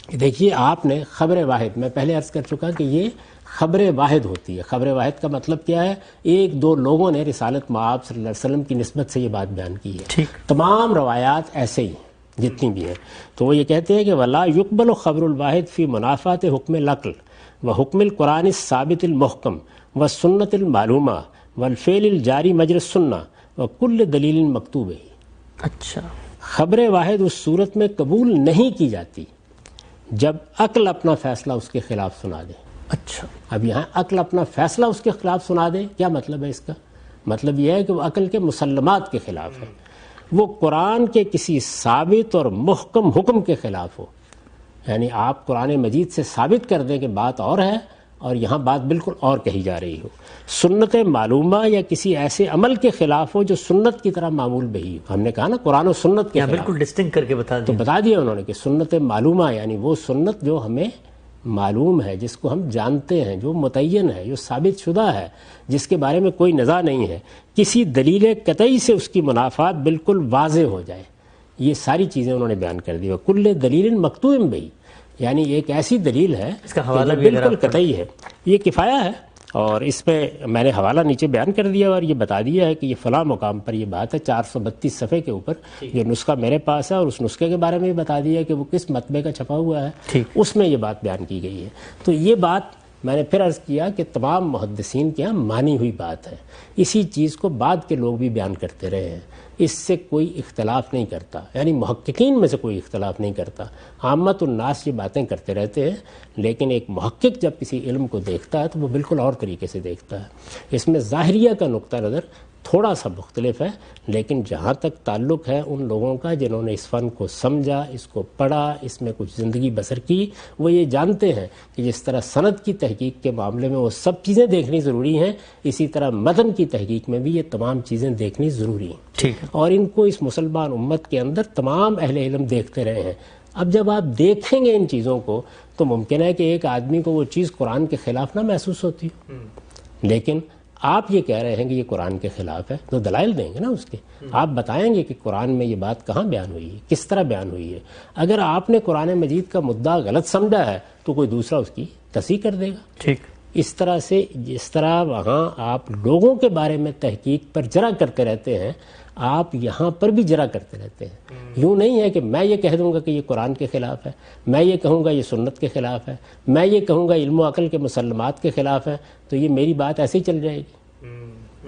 کہ دیکھیے آپ نے خبر واحد، میں پہلے عرض کر چکا کہ یہ خبر واحد ہوتی ہے۔ خبر واحد کا مطلب کیا ہے؟ ایک دو لوگوں نے رسالت مآب صلی اللہ علیہ وسلم کی نسبت سے یہ بات بیان کی ہے، تمام روایات ایسے ہی جتنی بھی ہیں۔ تو وہ یہ کہتے ہیں کہ ولا یقبل خبر الواحد فی منافات حکم العقل و حکم القرآن الثابت المحکم و سنت المعلومہ والفعل الجاری مجر السنہ و کل دلیل مکتوب۔ اچھا، خبر واحد اس صورت میں قبول نہیں کی جاتی جب عقل اپنا فیصلہ اس کے خلاف سنا دے۔ اچھا، اب یہاں عقل اپنا فیصلہ اس کے خلاف سنا دے، کیا مطلب ہے اس کا؟ مطلب یہ ہے کہ وہ عقل کے مسلمات کے خلاف ہے، وہ قرآن کے کسی ثابت اور محکم حکم کے خلاف ہو۔ یعنی آپ قرآن مجید سے ثابت کر دیں کہ بات اور ہے اور یہاں بات بالکل اور کہی جا رہی ہو۔ سنت معلومہ یا کسی ایسے عمل کے خلاف ہو جو سنت کی طرح معمول بہی ہو۔ ہم نے کہا نا قرآن و سنت کے خلاف، بالکل ڈسٹنکٹ کر کے بتا تو بتا دیا انہوں نے کہ سنت معلومہ یعنی وہ سنت جو ہمیں معلوم ہے، جس کو ہم جانتے ہیں، جو متعین ہے، جو ثابت شدہ ہے، جس کے بارے میں کوئی نزاع نہیں ہے، کسی دلیل قطعی سے اس کی منافات بالکل واضح ہو جائے۔ یہ ساری چیزیں انہوں نے بیان کر دی۔ کل دلیل مکتوب بہی، یعنی ایک ایسی دلیل ہے اس کا حوالہ جو بالکل قطعی ہے۔ یہ کفایہ ہے، اور اس پہ میں نے حوالہ نیچے بیان کر دیا اور یہ بتا دیا ہے کہ یہ فلاں مقام پر یہ بات ہے، 432 صفحے کے اوپر جو نسخہ میرے پاس ہے، اور اس نسخے کے بارے میں بھی بتا دیا ہے کہ وہ کس مطبعے کا چھپا ہوا ہے، اس میں یہ بات بیان کی گئی ہے۔ تو یہ بات میں نے پھر عرض کیا کہ تمام محدثین کے یہاں مانی ہوئی بات ہے، اسی چیز کو بعد کے لوگ بھی بیان کرتے رہے ہیں، اس سے کوئی اختلاف نہیں کرتا، یعنی محققین میں سے کوئی اختلاف نہیں کرتا۔ عامت الناس یہ باتیں کرتے رہتے ہیں، لیکن ایک محقق جب کسی علم کو دیکھتا ہے تو وہ بالکل اور طریقے سے دیکھتا ہے۔ اس میں ظاہریہ کا نقطہ نظر تھوڑا سا مختلف ہے، لیکن جہاں تک تعلق ہے ان لوگوں کا جنہوں نے اس فن کو سمجھا، اس کو پڑھا، اس میں کچھ زندگی بسر کی، وہ یہ جانتے ہیں کہ جس طرح سند کی تحقیق کے معاملے میں وہ سب چیزیں دیکھنی ضروری ہیں، اسی طرح متن کی تحقیق میں بھی یہ تمام چیزیں دیکھنی ضروری ہیں۔ ٹھیک ہے، اور ان کو اس مسلمان امت کے اندر تمام اہل علم دیکھتے رہے ہیں۔ اب جب آپ دیکھیں گے ان چیزوں کو تو ممکن ہے کہ ایک آدمی کو وہ چیز قرآن کے خلاف نہ محسوس ہوتی ہو، لیکن آپ یہ کہہ رہے ہیں کہ یہ قرآن کے خلاف ہے تو دلائل دیں گے نا اس کے، آپ بتائیں گے کہ قرآن میں یہ بات کہاں بیان ہوئی ہے، کس طرح بیان ہوئی ہے۔ اگر آپ نے قرآن مجید کا مدعا غلط سمجھا ہے تو کوئی دوسرا اس کی تصحیح کر دے گا۔ ٹھیک، اس طرح سے جس طرح وہاں آپ لوگوں کے بارے میں تحقیق پر جرا کرتے رہتے ہیں، آپ یہاں پر بھی جرا کرتے رہتے ہیں۔ یوں نہیں ہے کہ میں یہ کہہ دوں گا کہ یہ قرآن کے خلاف ہے، میں یہ کہوں گا یہ سنت کے خلاف ہے، میں یہ کہوں گا علم و عقل کے مسلمات کے خلاف ہے، تو یہ میری بات ایسے ہی چل جائے گی۔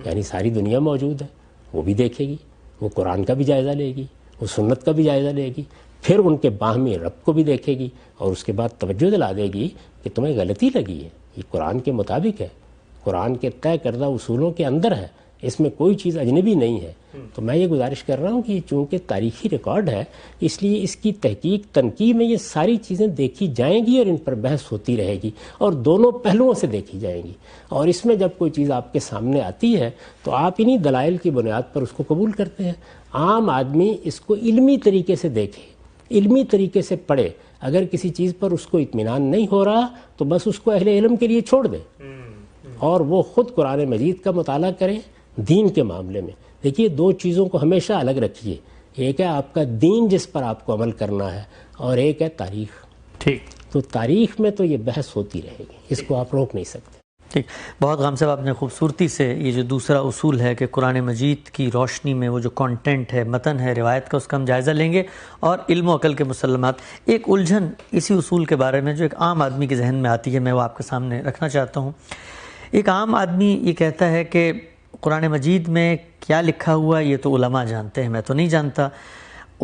یعنی ساری دنیا موجود ہے، وہ بھی دیکھے گی، وہ قرآن کا بھی جائزہ لے گی، وہ سنت کا بھی جائزہ لے گی، پھر ان کے باہمی ربط کو بھی دیکھے گی، اور اس کے بعد توجہ دلا دے گی کہ تمہیں غلطی لگی ہے، یہ قرآن کے مطابق ہے، قرآن کے طے کردہ اصولوں کے اندر ہے، اس میں کوئی چیز اجنبی نہیں ہے۔ تو میں یہ گزارش کر رہا ہوں کہ چونکہ تاریخی ریکارڈ ہے، اس لیے اس کی تحقیق تنقید میں یہ ساری چیزیں دیکھی جائیں گی اور ان پر بحث ہوتی رہے گی، اور دونوں پہلوؤں سے دیکھی جائیں گی۔ اور اس میں جب کوئی چیز آپ کے سامنے آتی ہے تو آپ انہی دلائل کی بنیاد پر اس کو قبول کرتے ہیں۔ عام آدمی اس کو علمی طریقے سے دیکھے، علمی طریقے سے پڑھے، اگر کسی چیز پر اس کو اطمینان نہیں ہو رہا تو بس اس کو اہل علم کے لیے چھوڑ دے، اور وہ خود قرآن مجید کا مطالعہ کریں دین کے معاملے میں۔ دیکھیے دو چیزوں کو ہمیشہ الگ رکھیے، ایک ہے آپ کا دین جس پر آپ کو عمل کرنا ہے، اور ایک ہے تاریخ۔ ٹھیک، تو تاریخ میں تو یہ بحث ہوتی رہے گی، اس کو آپ روک نہیں سکتے۔ ٹھیک، بہت غام صاحب آپ نے خوبصورتی سے یہ جو دوسرا اصول ہے کہ قرآن مجید کی روشنی میں وہ جو کانٹینٹ ہے، متن ہے، روایت کا، اس کا ہم جائزہ لیں گے، اور علم و عقل کے مسلمات۔ ایک الجھن اسی اصول کے بارے میں جو ایک عام آدمی کے ذہن میں آتی ہے، میں وہ آپ کے سامنے رکھنا چاہتا ہوں۔ ایک عام آدمی یہ کہتا ہے کہ قرآن مجید میں کیا لکھا ہوا ہے یہ تو علماء جانتے ہیں، میں تو نہیں جانتا،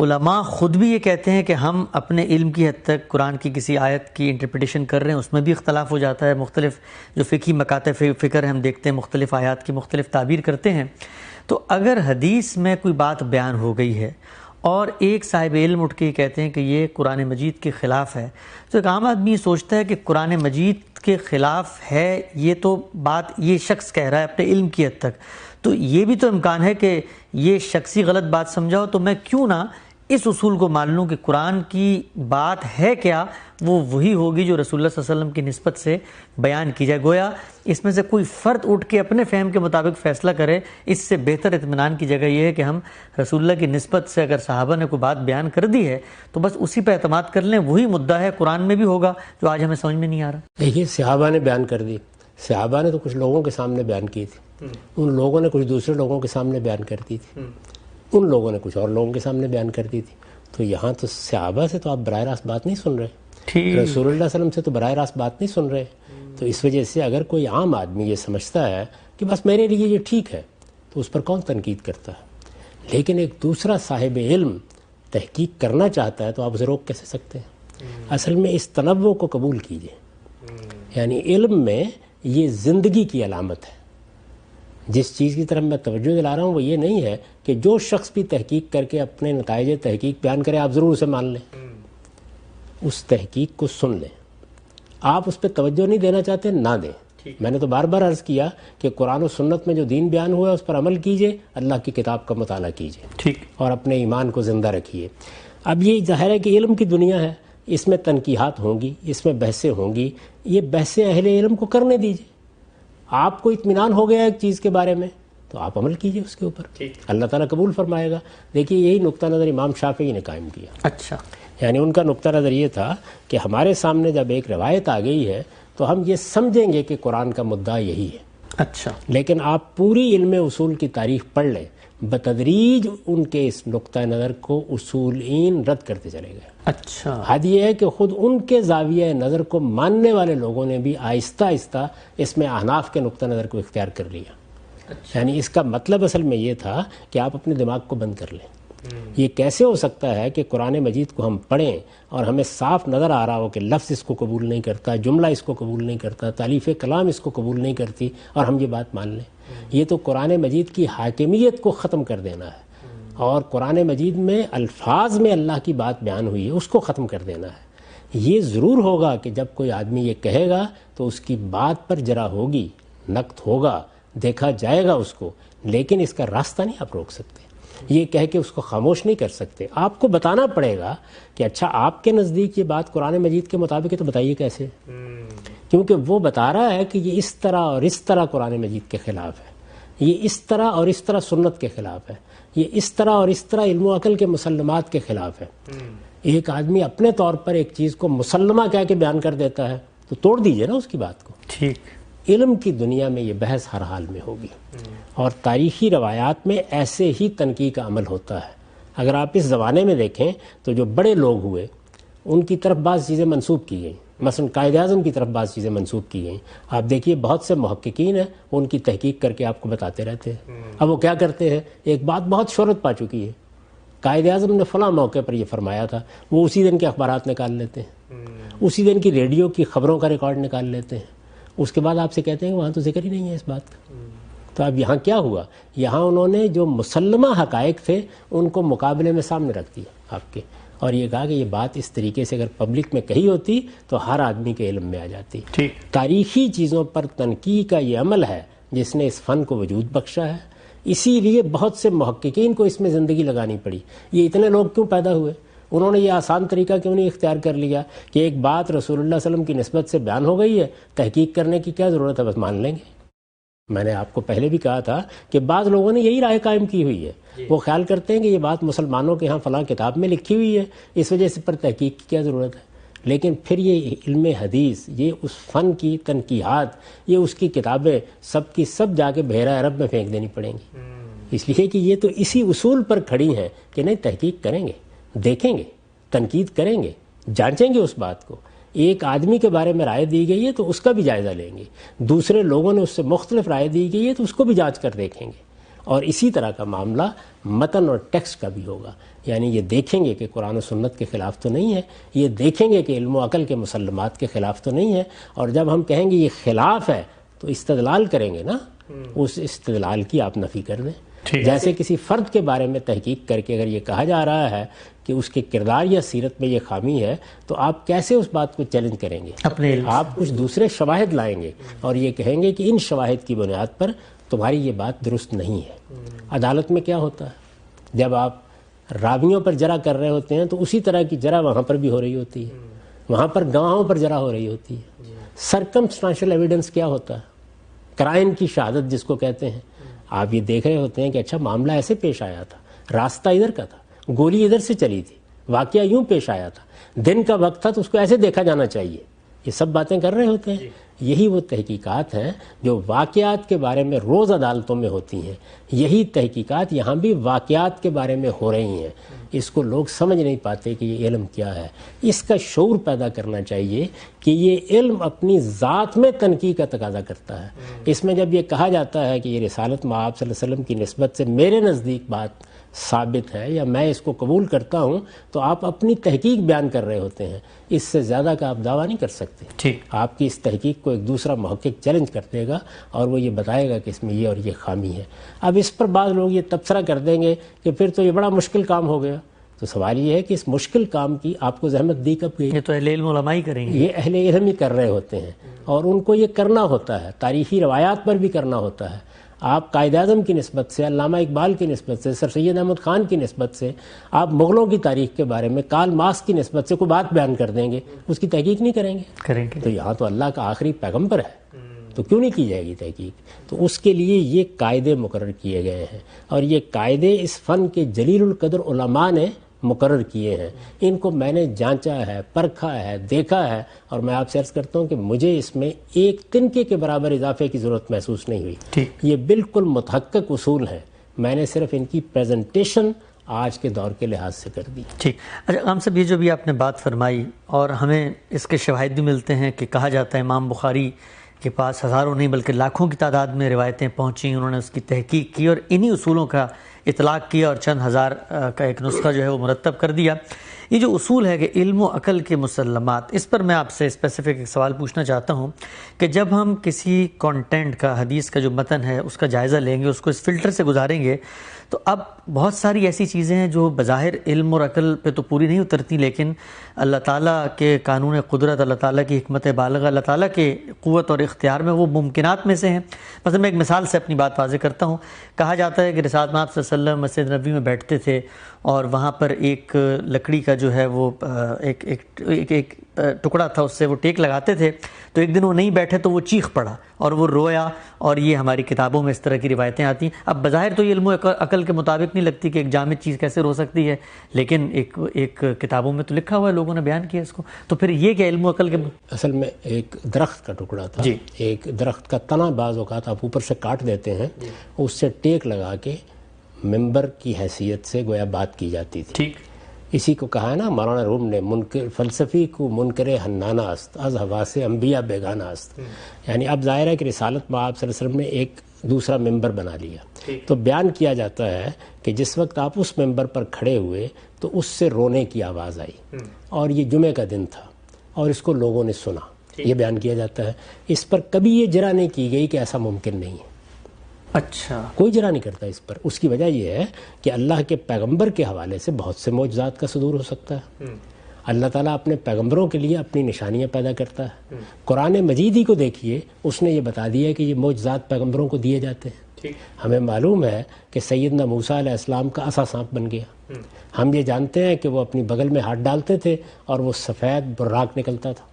علماء خود بھی یہ کہتے ہیں کہ ہم اپنے علم کی حد تک قرآن کی کسی آیت کی انٹرپریٹیشن کر رہے ہیں، اس میں بھی اختلاف ہو جاتا ہے، مختلف جو فقہی مکاتب فکر ہم دیکھتے ہیں مختلف آیات کی مختلف تعبیر کرتے ہیں۔ تو اگر حدیث میں کوئی بات بیان ہو گئی ہے اور ایک صاحب علم اٹھ کے کہتے ہیں کہ یہ قرآن مجید کے خلاف ہے، تو ایک عام آدمی یہ سوچتا ہے کہ قرآن مجید کے خلاف ہے، یہ تو بات یہ شخص کہہ رہا ہے اپنے علم کی حد تک، تو یہ بھی تو امکان ہے کہ یہ شخصی غلط بات سمجھا ہو، تو میں کیوں نہ اس اصول کو مان لوں کہ قرآن کی بات ہے کیا، وہ وہی ہوگی جو رسول اللہ صلی اللہ علیہ وسلم کی نسبت سے بیان کی جائے۔ گویا اس میں سے کوئی فرد اٹھ کے اپنے فہم کے مطابق فیصلہ کرے، اس سے بہتر اطمینان کی جگہ یہ ہے کہ ہم رسول اللہ کی نسبت سے اگر صحابہ نے کوئی بات بیان کر دی ہے تو بس اسی پہ اعتماد کر لیں، وہی مدعا ہے، قرآن میں بھی ہوگا جو آج ہمیں سمجھ میں نہیں آ رہا۔ دیکھیے صحابہ نے بیان کر دی، صحابہ نے تو کچھ لوگوں کے سامنے بیان کی تھی، ان لوگوں نے کچھ دوسرے لوگوں کے سامنے بیان کر دی تھی، ان لوگوں نے کچھ اور لوگوں کے سامنے بیان کر دی تھی۔ تو یہاں تو صحابہ سے تو آپ براہ راست بات نہیں سن رہے، رسول اللہ صلی اللہ علیہ وسلم سے تو براہ راست بات نہیں سن رہے۔ تو اس وجہ سے اگر کوئی عام آدمی یہ سمجھتا ہے کہ بس میرے لیے یہ ٹھیک ہے تو اس پر کون تنقید کرتا ہے؟ لیکن ایک دوسرا صاحب علم تحقیق کرنا چاہتا ہے تو آپ اسے روک کیسے سکتے ہیں؟ اصل میں اس تنوع کو قبول کیجئے، یعنی علم میں یہ زندگی کی علامت ہے۔ جس چیز کی طرف میں توجہ دلا رہا ہوں وہ یہ نہیں ہے کہ جو شخص بھی تحقیق کر کے اپنے نتائج تحقیق بیان کرے آپ ضرور اسے مان لیں، اس تحقیق کو سن لیں۔ آپ اس پہ توجہ نہیں دینا چاہتے نہ دیں۔ میں نے تو بار بار عرض کیا کہ قرآن و سنت میں جو دین بیان ہوا ہے اس پر عمل کیجئے، اللہ کی کتاب کا مطالعہ کیجئے اور اپنے ایمان کو زندہ رکھیے۔ اب یہ ظاہر ہے کہ علم کی دنیا ہے، اس میں تنقیحات ہوں گی، اس میں بحثیں ہوں گی، یہ بحثیں اہل علم کو کرنے دیجئے۔ آپ کو اطمینان ہو گیا ایک چیز کے بارے میں تو آپ عمل کیجئے اس کے اوپر، اللہ تعالیٰ قبول فرمائے گا۔ دیکھیے یہی نقطہ نظر امام شافعی نے قائم کیا۔ اچھا، یعنی ان کا نقطہ نظر یہ تھا کہ ہمارے سامنے جب ایک روایت آ گئی ہے تو ہم یہ سمجھیں گے کہ قرآن کا مدعا یہی ہے۔ اچھا، لیکن آپ پوری علم اصول کی تاریخ پڑھ لیں، بتدریج ان کے اس نقطہ نظر کو اصولین رد کرتے چلے گئے۔ اچھا، حد یہ ہے کہ خود ان کے زاویہ نظر کو ماننے والے لوگوں نے بھی آہستہ آہستہ اس میں احناف کے نقطہ نظر کو اختیار کر لیا۔ یعنی اس کا مطلب اصل میں یہ تھا کہ آپ اپنے دماغ کو بند کر لیں۔ یہ کیسے ہو سکتا ہے کہ قرآن مجید کو ہم پڑھیں اور ہمیں صاف نظر آ رہا ہو کہ لفظ اس کو قبول نہیں کرتا، جملہ اس کو قبول نہیں کرتا، تالیف کلام اس کو قبول نہیں کرتی، اور ہم یہ بات مان لیں؟ یہ تو قرآن مجید کی حاکمیت کو ختم کر دینا ہے، اور قرآن مجید میں الفاظ میں اللہ کی بات بیان ہوئی ہے اس کو ختم کر دینا ہے۔ یہ ضرور ہوگا کہ جب کوئی آدمی یہ کہے گا تو اس کی بات پر جرا ہوگی، نقد ہوگا، دیکھا جائے گا اس کو، لیکن اس کا راستہ نہیں آپ روک سکتے، یہ کہہ کے اس کو خاموش نہیں کر سکتے۔ آپ کو بتانا پڑے گا کہ اچھا آپ کے نزدیک یہ بات قرآن مجید کے مطابق ہے تو بتائیے کیسے، کیونکہ وہ بتا رہا ہے کہ یہ اس طرح اور اس طرح قرآن مجید کے خلاف ہے، یہ اس طرح اور اس طرح سنت کے خلاف ہے، یہ اس طرح اور اس طرح علم و عقل کے مسلمات کے خلاف ہے۔ ایک آدمی اپنے طور پر ایک چیز کو مسلمہ کہہ کے بیان کر دیتا ہے تو توڑ دیجئے نا اس کی بات کو۔ ٹھیک، علم کی دنیا میں یہ بحث ہر حال میں ہوگی، اور تاریخی روایات میں ایسے ہی تنقیح کا عمل ہوتا ہے۔ اگر آپ اس زمانے میں دیکھیں تو جو بڑے لوگ ہوئے ان کی طرف بعض چیزیں منسوب کی گئیں، مثلا قائد اعظم کی طرف بعض چیزیں منسوب کی گئیں۔ آپ دیکھیے بہت سے محققین ہیں وہ ان کی تحقیق کر کے آپ کو بتاتے رہتے ہیں۔ اب وہ کیا کرتے ہیں، ایک بات بہت شہرت پا چکی ہے، قائد اعظم نے فلاں موقع پر یہ فرمایا تھا، وہ اسی دن کے اخبارات نکال لیتے ہیں، اسی دن کی ریڈیو کی خبروں کا ریکارڈ نکال لیتے ہیں، اس کے بعد آپ سے کہتے ہیں کہ وہاں تو ذکر ہی نہیں ہے اس بات کا۔ تو اب یہاں کیا ہوا، یہاں انہوں نے جو مسلمہ حقائق تھے ان کو مقابلے میں سامنے رکھ دیا آپ کے، اور یہ کہا کہ یہ بات اس طریقے سے اگر پبلک میں کہی ہوتی تو ہر آدمی کے علم میں آ جاتی۔ تاریخی چیزوں پر تنقیح کا یہ عمل ہے جس نے اس فن کو وجود بخشا ہے، اسی لیے بہت سے محققین کو اس میں زندگی لگانی پڑی۔ یہ اتنے لوگ کیوں پیدا ہوئے؟ انہوں نے یہ آسان طریقہ کیوں نہیں اختیار کر لیا کہ ایک بات رسول اللہ صلی اللہ علیہ وسلم کی نسبت سے بیان ہو گئی ہے، تحقیق کرنے کی کیا ضرورت ہے، بس مان لیں گے۔ میں نے آپ کو پہلے بھی کہا تھا کہ بعض لوگوں نے یہی رائے قائم کی ہوئی ہے، وہ خیال کرتے ہیں کہ یہ بات مسلمانوں کے ہاں فلاں کتاب میں لکھی ہوئی ہے، اس وجہ سے پر تحقیق کی کیا ضرورت ہے۔ لیکن پھر یہ علم حدیث، یہ اس فن کی تنقیحات، یہ اس کی کتابیں سب کی سب جا کے بحیرہ عرب میں پھینک دینی پڑیں گی، اس لیے کہ یہ تو اسی اصول پر کھڑی ہیں کہ نہیں تحقیق کریں گے، دیکھیں گے، تنقید کریں گے، جانچیں گے اس بات کو۔ ایک آدمی کے بارے میں رائے دی گئی ہے تو اس کا بھی جائزہ لیں گے، دوسرے لوگوں نے اس سے مختلف رائے دی گئی ہے تو اس کو بھی جانچ کر دیکھیں گے، اور اسی طرح کا معاملہ متن اور ٹیکسٹ کا بھی ہوگا. یعنی یہ دیکھیں گے کہ قرآن و سنت کے خلاف تو نہیں ہے, یہ دیکھیں گے کہ علم و عقل کے مسلمات کے خلاف تو نہیں ہے, اور جب ہم کہیں گے یہ خلاف ہے تو استدلال کریں گے نا, اس استدلال کی آپ نفی کر دیں. جیسے کسی فرد کے بارے میں تحقیق کر کے اگر یہ کہا جا رہا ہے کہ اس کے کردار یا سیرت میں یہ خامی ہے, تو آپ کیسے اس بات کو چیلنج کریں گے؟ آپ کچھ دوسرے شواہد لائیں گے اور یہ کہیں گے کہ ان شواہد کی بنیاد پر تمہاری یہ بات درست نہیں ہے. عدالت میں کیا ہوتا ہے, جب آپ راویوں پر جرح کر رہے ہوتے ہیں تو اسی طرح کی جرح وہاں پر بھی ہو رہی ہوتی ہے, وہاں پر گواہوں پر جرح ہو رہی ہوتی ہے. سرکمسٹانشل ایویڈنس کیا ہوتا ہے؟ کرائن کی شہادت جس کو کہتے ہیں. آپ یہ دیکھ رہے ہوتے ہیں کہ اچھا معاملہ ایسے پیش آیا تھا, راستہ ادھر کا تھا, گولی ادھر سے چلی تھی, واقعہ یوں پیش آیا تھا, دن کا وقت تھا تو اس کو ایسے دیکھا جانا چاہیے. یہ سب باتیں کر رہے ہوتے ہیں. یہی وہ تحقیقات ہیں جو واقعات کے بارے میں روز عدالتوں میں ہوتی ہیں. یہی تحقیقات یہاں بھی واقعات کے بارے میں ہو رہی ہیں. اس کو لوگ سمجھ نہیں پاتے کہ یہ علم کیا ہے. اس کا شعور پیدا کرنا چاہیے کہ یہ علم اپنی ذات میں تنقید کا تقاضا کرتا ہے. اس میں جب یہ کہا جاتا ہے کہ یہ رسالت مآب صلی اللہ علیہ وسلم کی نسبت سے میرے نزدیک بات ثابت ہے یا میں اس کو قبول کرتا ہوں, تو آپ اپنی تحقیق بیان کر رہے ہوتے ہیں. اس سے زیادہ کا آپ دعویٰ نہیں کر سکتے. آپ کی اس تحقیق کو ایک دوسرا محقق چیلنج کر دے گا اور وہ یہ بتائے گا کہ اس میں یہ اور یہ خامی ہے. اب اس پر بعض لوگ یہ تبصرہ کر دیں گے کہ پھر تو یہ بڑا مشکل کام ہو گیا. تو سوال یہ ہے کہ اس مشکل کام کی آپ کو زحمت دی کب گئی؟ یہ تو اہل علم علماء ہی کریں گے. یہ اہل علم ہی کر رہے ہوتے ہیں اور ان کو یہ کرنا ہوتا ہے. تاریخی روایات پر بھی کرنا ہوتا ہے. آپ قائد اعظم کی نسبت سے, علامہ اقبال کی نسبت سے, سر سید احمد خان کی نسبت سے, آپ مغلوں کی تاریخ کے بارے میں کارل مارکس کی نسبت سے کوئی بات بیان کر دیں گے, اس کی تحقیق نہیں کریں گے. تو یہاں تو اللہ کا آخری پیغمبر ہے, تو کیوں نہیں کی جائے گی تحقیق؟ تو اس کے لیے یہ قاعدے مقرر کیے گئے ہیں اور یہ قاعدے اس فن کے جلیل القدر علماء نے مقرر کیے ہیں. ان کو میں نے جانچا ہے, پرکھا ہے, دیکھا ہے, اور میں آپ سے عرض کرتا ہوں کہ مجھے اس میں ایک تنکے کے برابر اضافے کی ضرورت محسوس نہیں ہوئی. یہ بالکل متحقق اصول ہیں. میں نے صرف ان کی پریزنٹیشن آج کے دور کے لحاظ سے کر دی. ٹھیک. اچھا غلام صاحب, یہ جو بھی آپ نے بات فرمائی اور ہمیں اس کے شواہد بھی ملتے ہیں کہ کہا جاتا ہے امام بخاری کے پاس ہزاروں نہیں بلکہ لاکھوں کی تعداد میں روایتیں پہنچیں, انہوں نے اس کی تحقیق کی اور انہی اصولوں کا اطلاق کیا اور چند ہزار کا ایک نسخہ جو ہے وہ مرتب کر دیا. یہ جو اصول ہے کہ علم و عقل کے مسلمات, اس پر میں آپ سے اسپیسیفک ایک سوال پوچھنا چاہتا ہوں کہ جب ہم کسی کانٹینٹ کا, حدیث کا جو متن ہے اس کا جائزہ لیں گے, اس کو اس فلٹر سے گزاریں گے, تو اب بہت ساری ایسی چیزیں ہیں جو بظاہر علم اور عقل پہ تو پوری نہیں اترتی, لیکن اللہ تعالیٰ کے قانون قدرت, اللہ تعالیٰ کی حکمت بالغہ, اللہ تعالیٰ کے قوت اور اختیار میں وہ ممکنات میں سے ہیں. مثلا میں ایک مثال سے اپنی بات واضح کرتا ہوں. کہا جاتا ہے کہ رسالت مآب صلی اللہ علیہ وسلم مسجد نبوی میں بیٹھتے تھے اور وہاں پر ایک لکڑی کا جو ہے وہ ایک ٹکڑا تھا, اس سے وہ ٹیک لگاتے تھے, تو ایک دن وہ نہیں بیٹھے تو وہ چیخ پڑا اور وہ رویا, اور یہ ہماری کتابوں میں اس طرح کی روایتیں آتی ہیں. اب بظاہر تو یہ علم و عقل کے مطابق نہیں لگتی کہ ایک جامد چیز کیسے رو سکتی ہے, لیکن ایک کتابوں میں تو لکھا ہوا ہے, لوگوں نے بیان کیا اس کو. تو پھر یہ کیا علم و عقل کے اصل میں ایک درخت کا ٹکڑا تھا. ایک درخت کا تنا بعض اوقات آپ اوپر سے کاٹ دیتے ہیں, اس سے ٹیک لگا کے ممبر کی حیثیت سے گویا بات کی جاتی تھی. ٹھیک, اسی کو کہا ہے نا مولانا روم نے, منکر فلسفی کو منکر حنانہ است از ہوا سے انبیاء بیگانہ است. یعنی اب ظاہر ہے کہ رسالت مآب صلی اللہ علیہ وسلم نے ایک دوسرا ممبر بنا لیا. تو بیان کیا جاتا ہے کہ جس وقت آپ اس ممبر پر کھڑے ہوئے تو اس سے رونے کی آواز آئی, اور یہ جمعے کا دن تھا اور اس کو لوگوں نے سنا. یہ بیان کیا جاتا ہے. اس پر کبھی یہ جرح نہیں کی گئی کہ ایسا ممکن نہیں ہے. اچھا, کوئی جرح نہیں کرتا اس پر. اس کی وجہ یہ ہے کہ اللہ کے پیغمبر کے حوالے سے بہت سے معجزات کا صدور ہو سکتا ہے. اللہ تعالیٰ اپنے پیغمبروں کے لیے اپنی نشانیاں پیدا کرتا ہے. قرآن مجید ہی کو دیکھیے, اس نے یہ بتا دیا کہ یہ معجزات پیغمبروں کو دیے جاتے ہیں. ہمیں معلوم ہے کہ سیدنا موسیٰ علیہ السلام کا عصا سانپ بن گیا. ہم یہ جانتے ہیں کہ وہ اپنی بغل میں ہاتھ ڈالتے تھے اور وہ سفید براق نکلتا تھا.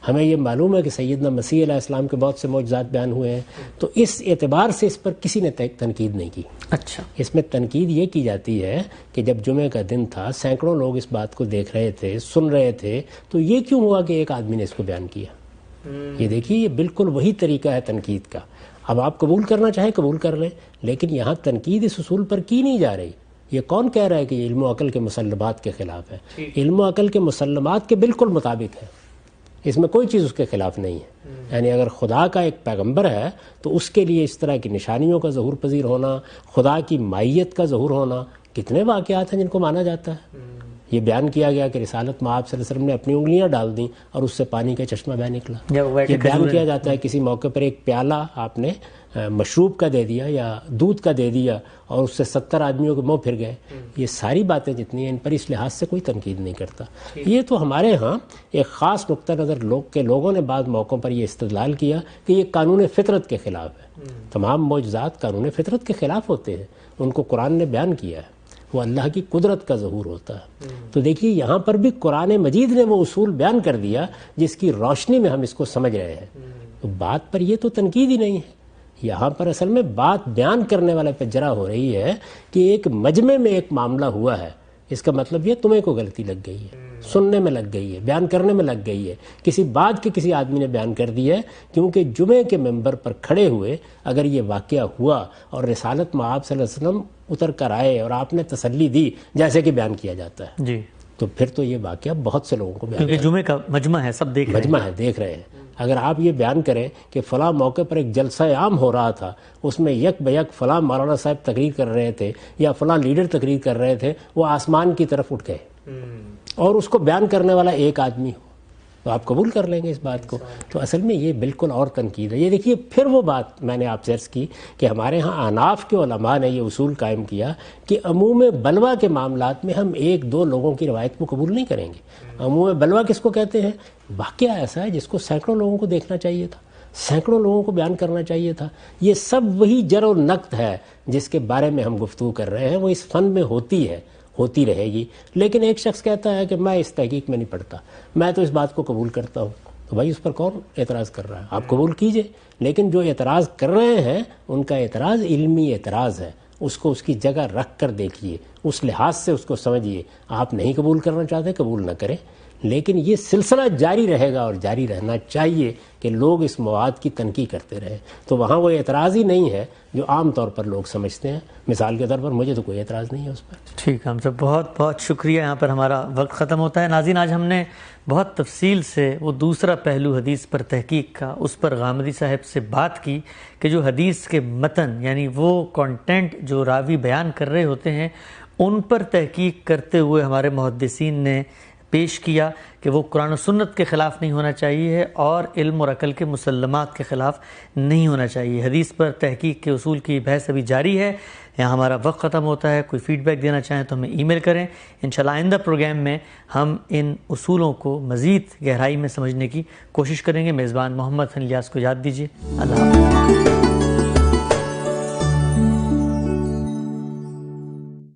ہمیں یہ معلوم ہے کہ سیدنا مسیح علیہ السلام کے بہت سے معجزات بیان ہوئے ہیں. تو اس اعتبار سے اس پر کسی نے تنقید نہیں کی. اچھا, اس میں تنقید یہ کی جاتی ہے کہ جب جمعے کا دن تھا, سینکڑوں لوگ اس بات کو دیکھ رہے تھے, سن رہے تھے, تو یہ کیوں ہوا کہ ایک آدمی نے اس کو بیان کیا؟ یہ دیکھیے, یہ بالکل وہی طریقہ ہے تنقید کا. اب آپ قبول کرنا چاہیں قبول کر لیں, لیکن یہاں تنقید اس اصول پر کی نہیں جا رہی. یہ کون کہہ رہا ہے کہ یہ علم و عقل کے مسلمات کے خلاف ہے؟ علم و عقل کے مسلمات کے بالکل مطابق ہے. اس میں کوئی چیز اس کے خلاف نہیں ہے. یعنی اگر خدا کا ایک پیغمبر ہے تو اس کے لیے اس طرح کی نشانیوں کا ظہور پذیر ہونا، خدا کی مائیت کا ظہور ہونا، کتنے واقعات ہیں جن کو مانا جاتا ہے. یہ بیان کیا گیا کہ رسالت میں آپ صلی اللہ علیہ وسلم نے اپنی انگلیاں ڈال دیں اور اس سے پانی کا چشمہ بہ نکلا. یہ بیان کیا جاتا ہے کسی موقع پر ایک پیالہ آپ نے مشروب کا دے دیا یا دودھ کا دے دیا اور اس سے 70 آدمیوں کے منہ پھر گئے. یہ ساری باتیں جتنی ہیں ان پر اس لحاظ سے کوئی تنقید نہیں کرتا. یہ تو ہمارے ہاں ایک خاص نقطہ نظر لوگوں نے بعض موقعوں پر یہ استدلال کیا کہ یہ قانون فطرت کے خلاف ہے. تمام معجزات قانون فطرت کے خلاف ہوتے ہیں، ان کو قرآن نے بیان کیا ہے، وہ اللہ کی قدرت کا ظہور ہوتا ہے. تو دیکھیے یہاں پر بھی قرآن مجید نے وہ اصول بیان کر دیا جس کی روشنی میں ہم اس کو سمجھ رہے ہیں. تو بات پر یہ تو تنقید ہی نہیں ہے. یہاں پر اصل میں بات بیان کرنے والے پہ جرا ہو رہی ہے کہ ایک مجمع میں ایک معاملہ ہوا ہے، اس کا مطلب یہ تمہیں کو غلطی لگ گئی ہے، سننے میں لگ گئی ہے، بیان کرنے میں لگ گئی ہے، کسی بات کے کسی آدمی نے بیان کر دی ہے. کیونکہ جمعے کے ممبر پر کھڑے ہوئے اگر یہ واقعہ ہوا اور رسالت میں آپ صلی اللہ علیہ وسلم اتر کر آئے اور آپ نے تسلی دی جیسے کہ بیان کیا جاتا ہے جی، تو پھر تو یہ واقعہ بہت سے لوگوں کو بیان کیونکہ جمعے کا مجمع ہے، سب دیکھ رہے ہیں. مجمع ہے، دیکھ رہے ہیں. اگر آپ یہ بیان کریں کہ فلاں موقع پر ایک جلسہ عام ہو رہا تھا، اس میں یک بیک فلاں مولانا صاحب تقریر کر رہے تھے یا فلاں لیڈر تقریر کر رہے تھے، وہ آسمان کی طرف اٹھ گئے اور اس کو بیان کرنے والا ایک آدمی ہو تو آپ قبول کر لیں گے اس بات کو. تو اصل میں یہ بالکل اور تنقید ہے. یہ دیکھیے پھر وہ بات میں نے آپ سے عرض کی کہ ہمارے ہاں احناف کے علماء نے یہ اصول قائم کیا کہ عموم بلوہ کے معاملات میں ہم ایک دو لوگوں کی روایت کو قبول نہیں کریں گے. عموم بلوہ کس کو کہتے ہیں؟ واقعہ ایسا ہے جس کو سینکڑوں لوگوں کو دیکھنا چاہیے تھا، سینکڑوں لوگوں کو بیان کرنا چاہیے تھا. یہ سب وہی جر و نقد ہے جس کے بارے میں ہم گفتگو کر رہے ہیں، وہ اس فن میں ہوتی ہے، ہوتی رہے گی. لیکن ایک شخص کہتا ہے کہ میں اس تحقیق میں نہیں پڑھتا، میں تو اس بات کو قبول کرتا ہوں. تو بھائی اس پر کون اعتراض کر رہا ہے؟ آپ قبول کیجئے. لیکن جو اعتراض کر رہے ہیں ان کا اعتراض علمی اعتراض ہے، اس کو اس کی جگہ رکھ کر دیکھیے، اس لحاظ سے اس کو سمجھیے. آپ نہیں قبول کرنا چاہتے قبول نہ کریں، لیکن یہ سلسلہ جاری رہے گا اور جاری رہنا چاہیے کہ لوگ اس مواد کی تنقید کرتے رہیں. تو وہاں وہ اعتراض ہی نہیں ہے جو عام طور پر لوگ سمجھتے ہیں. مثال کے طور پر مجھے تو کوئی اعتراض نہیں ہے اس پر. ٹھیک ہے، ہم سب بہت بہت شکریہ. یہاں پر ہمارا وقت ختم ہوتا ہے. ناظرین، آج ہم نے بہت تفصیل سے وہ دوسرا پہلو حدیث پر تحقیق کا، اس پر غامدی صاحب سے بات کی کہ جو حدیث کے متن یعنی وہ کانٹینٹ جو راوی بیان کر رہے ہوتے ہیں ان پر تحقیق کرتے ہوئے ہمارے محدثین نے پیش کیا کہ وہ قرآن و سنت کے خلاف نہیں ہونا چاہیے اور علم اور عقل کے مسلمات کے خلاف نہیں ہونا چاہیے. حدیث پر تحقیق کے اصول کی بحث ابھی جاری ہے. یہاں ہمارا وقت ختم ہوتا ہے. کوئی فیڈ بیک دینا چاہیں تو ہمیں ای میل کریں. انشاءاللہ آئندہ پروگرام میں ہم ان اصولوں کو مزید گہرائی میں سمجھنے کی کوشش کریں گے. میزبان محمد حسن الیاس کو یاد دیجیے. اللہ حافظ.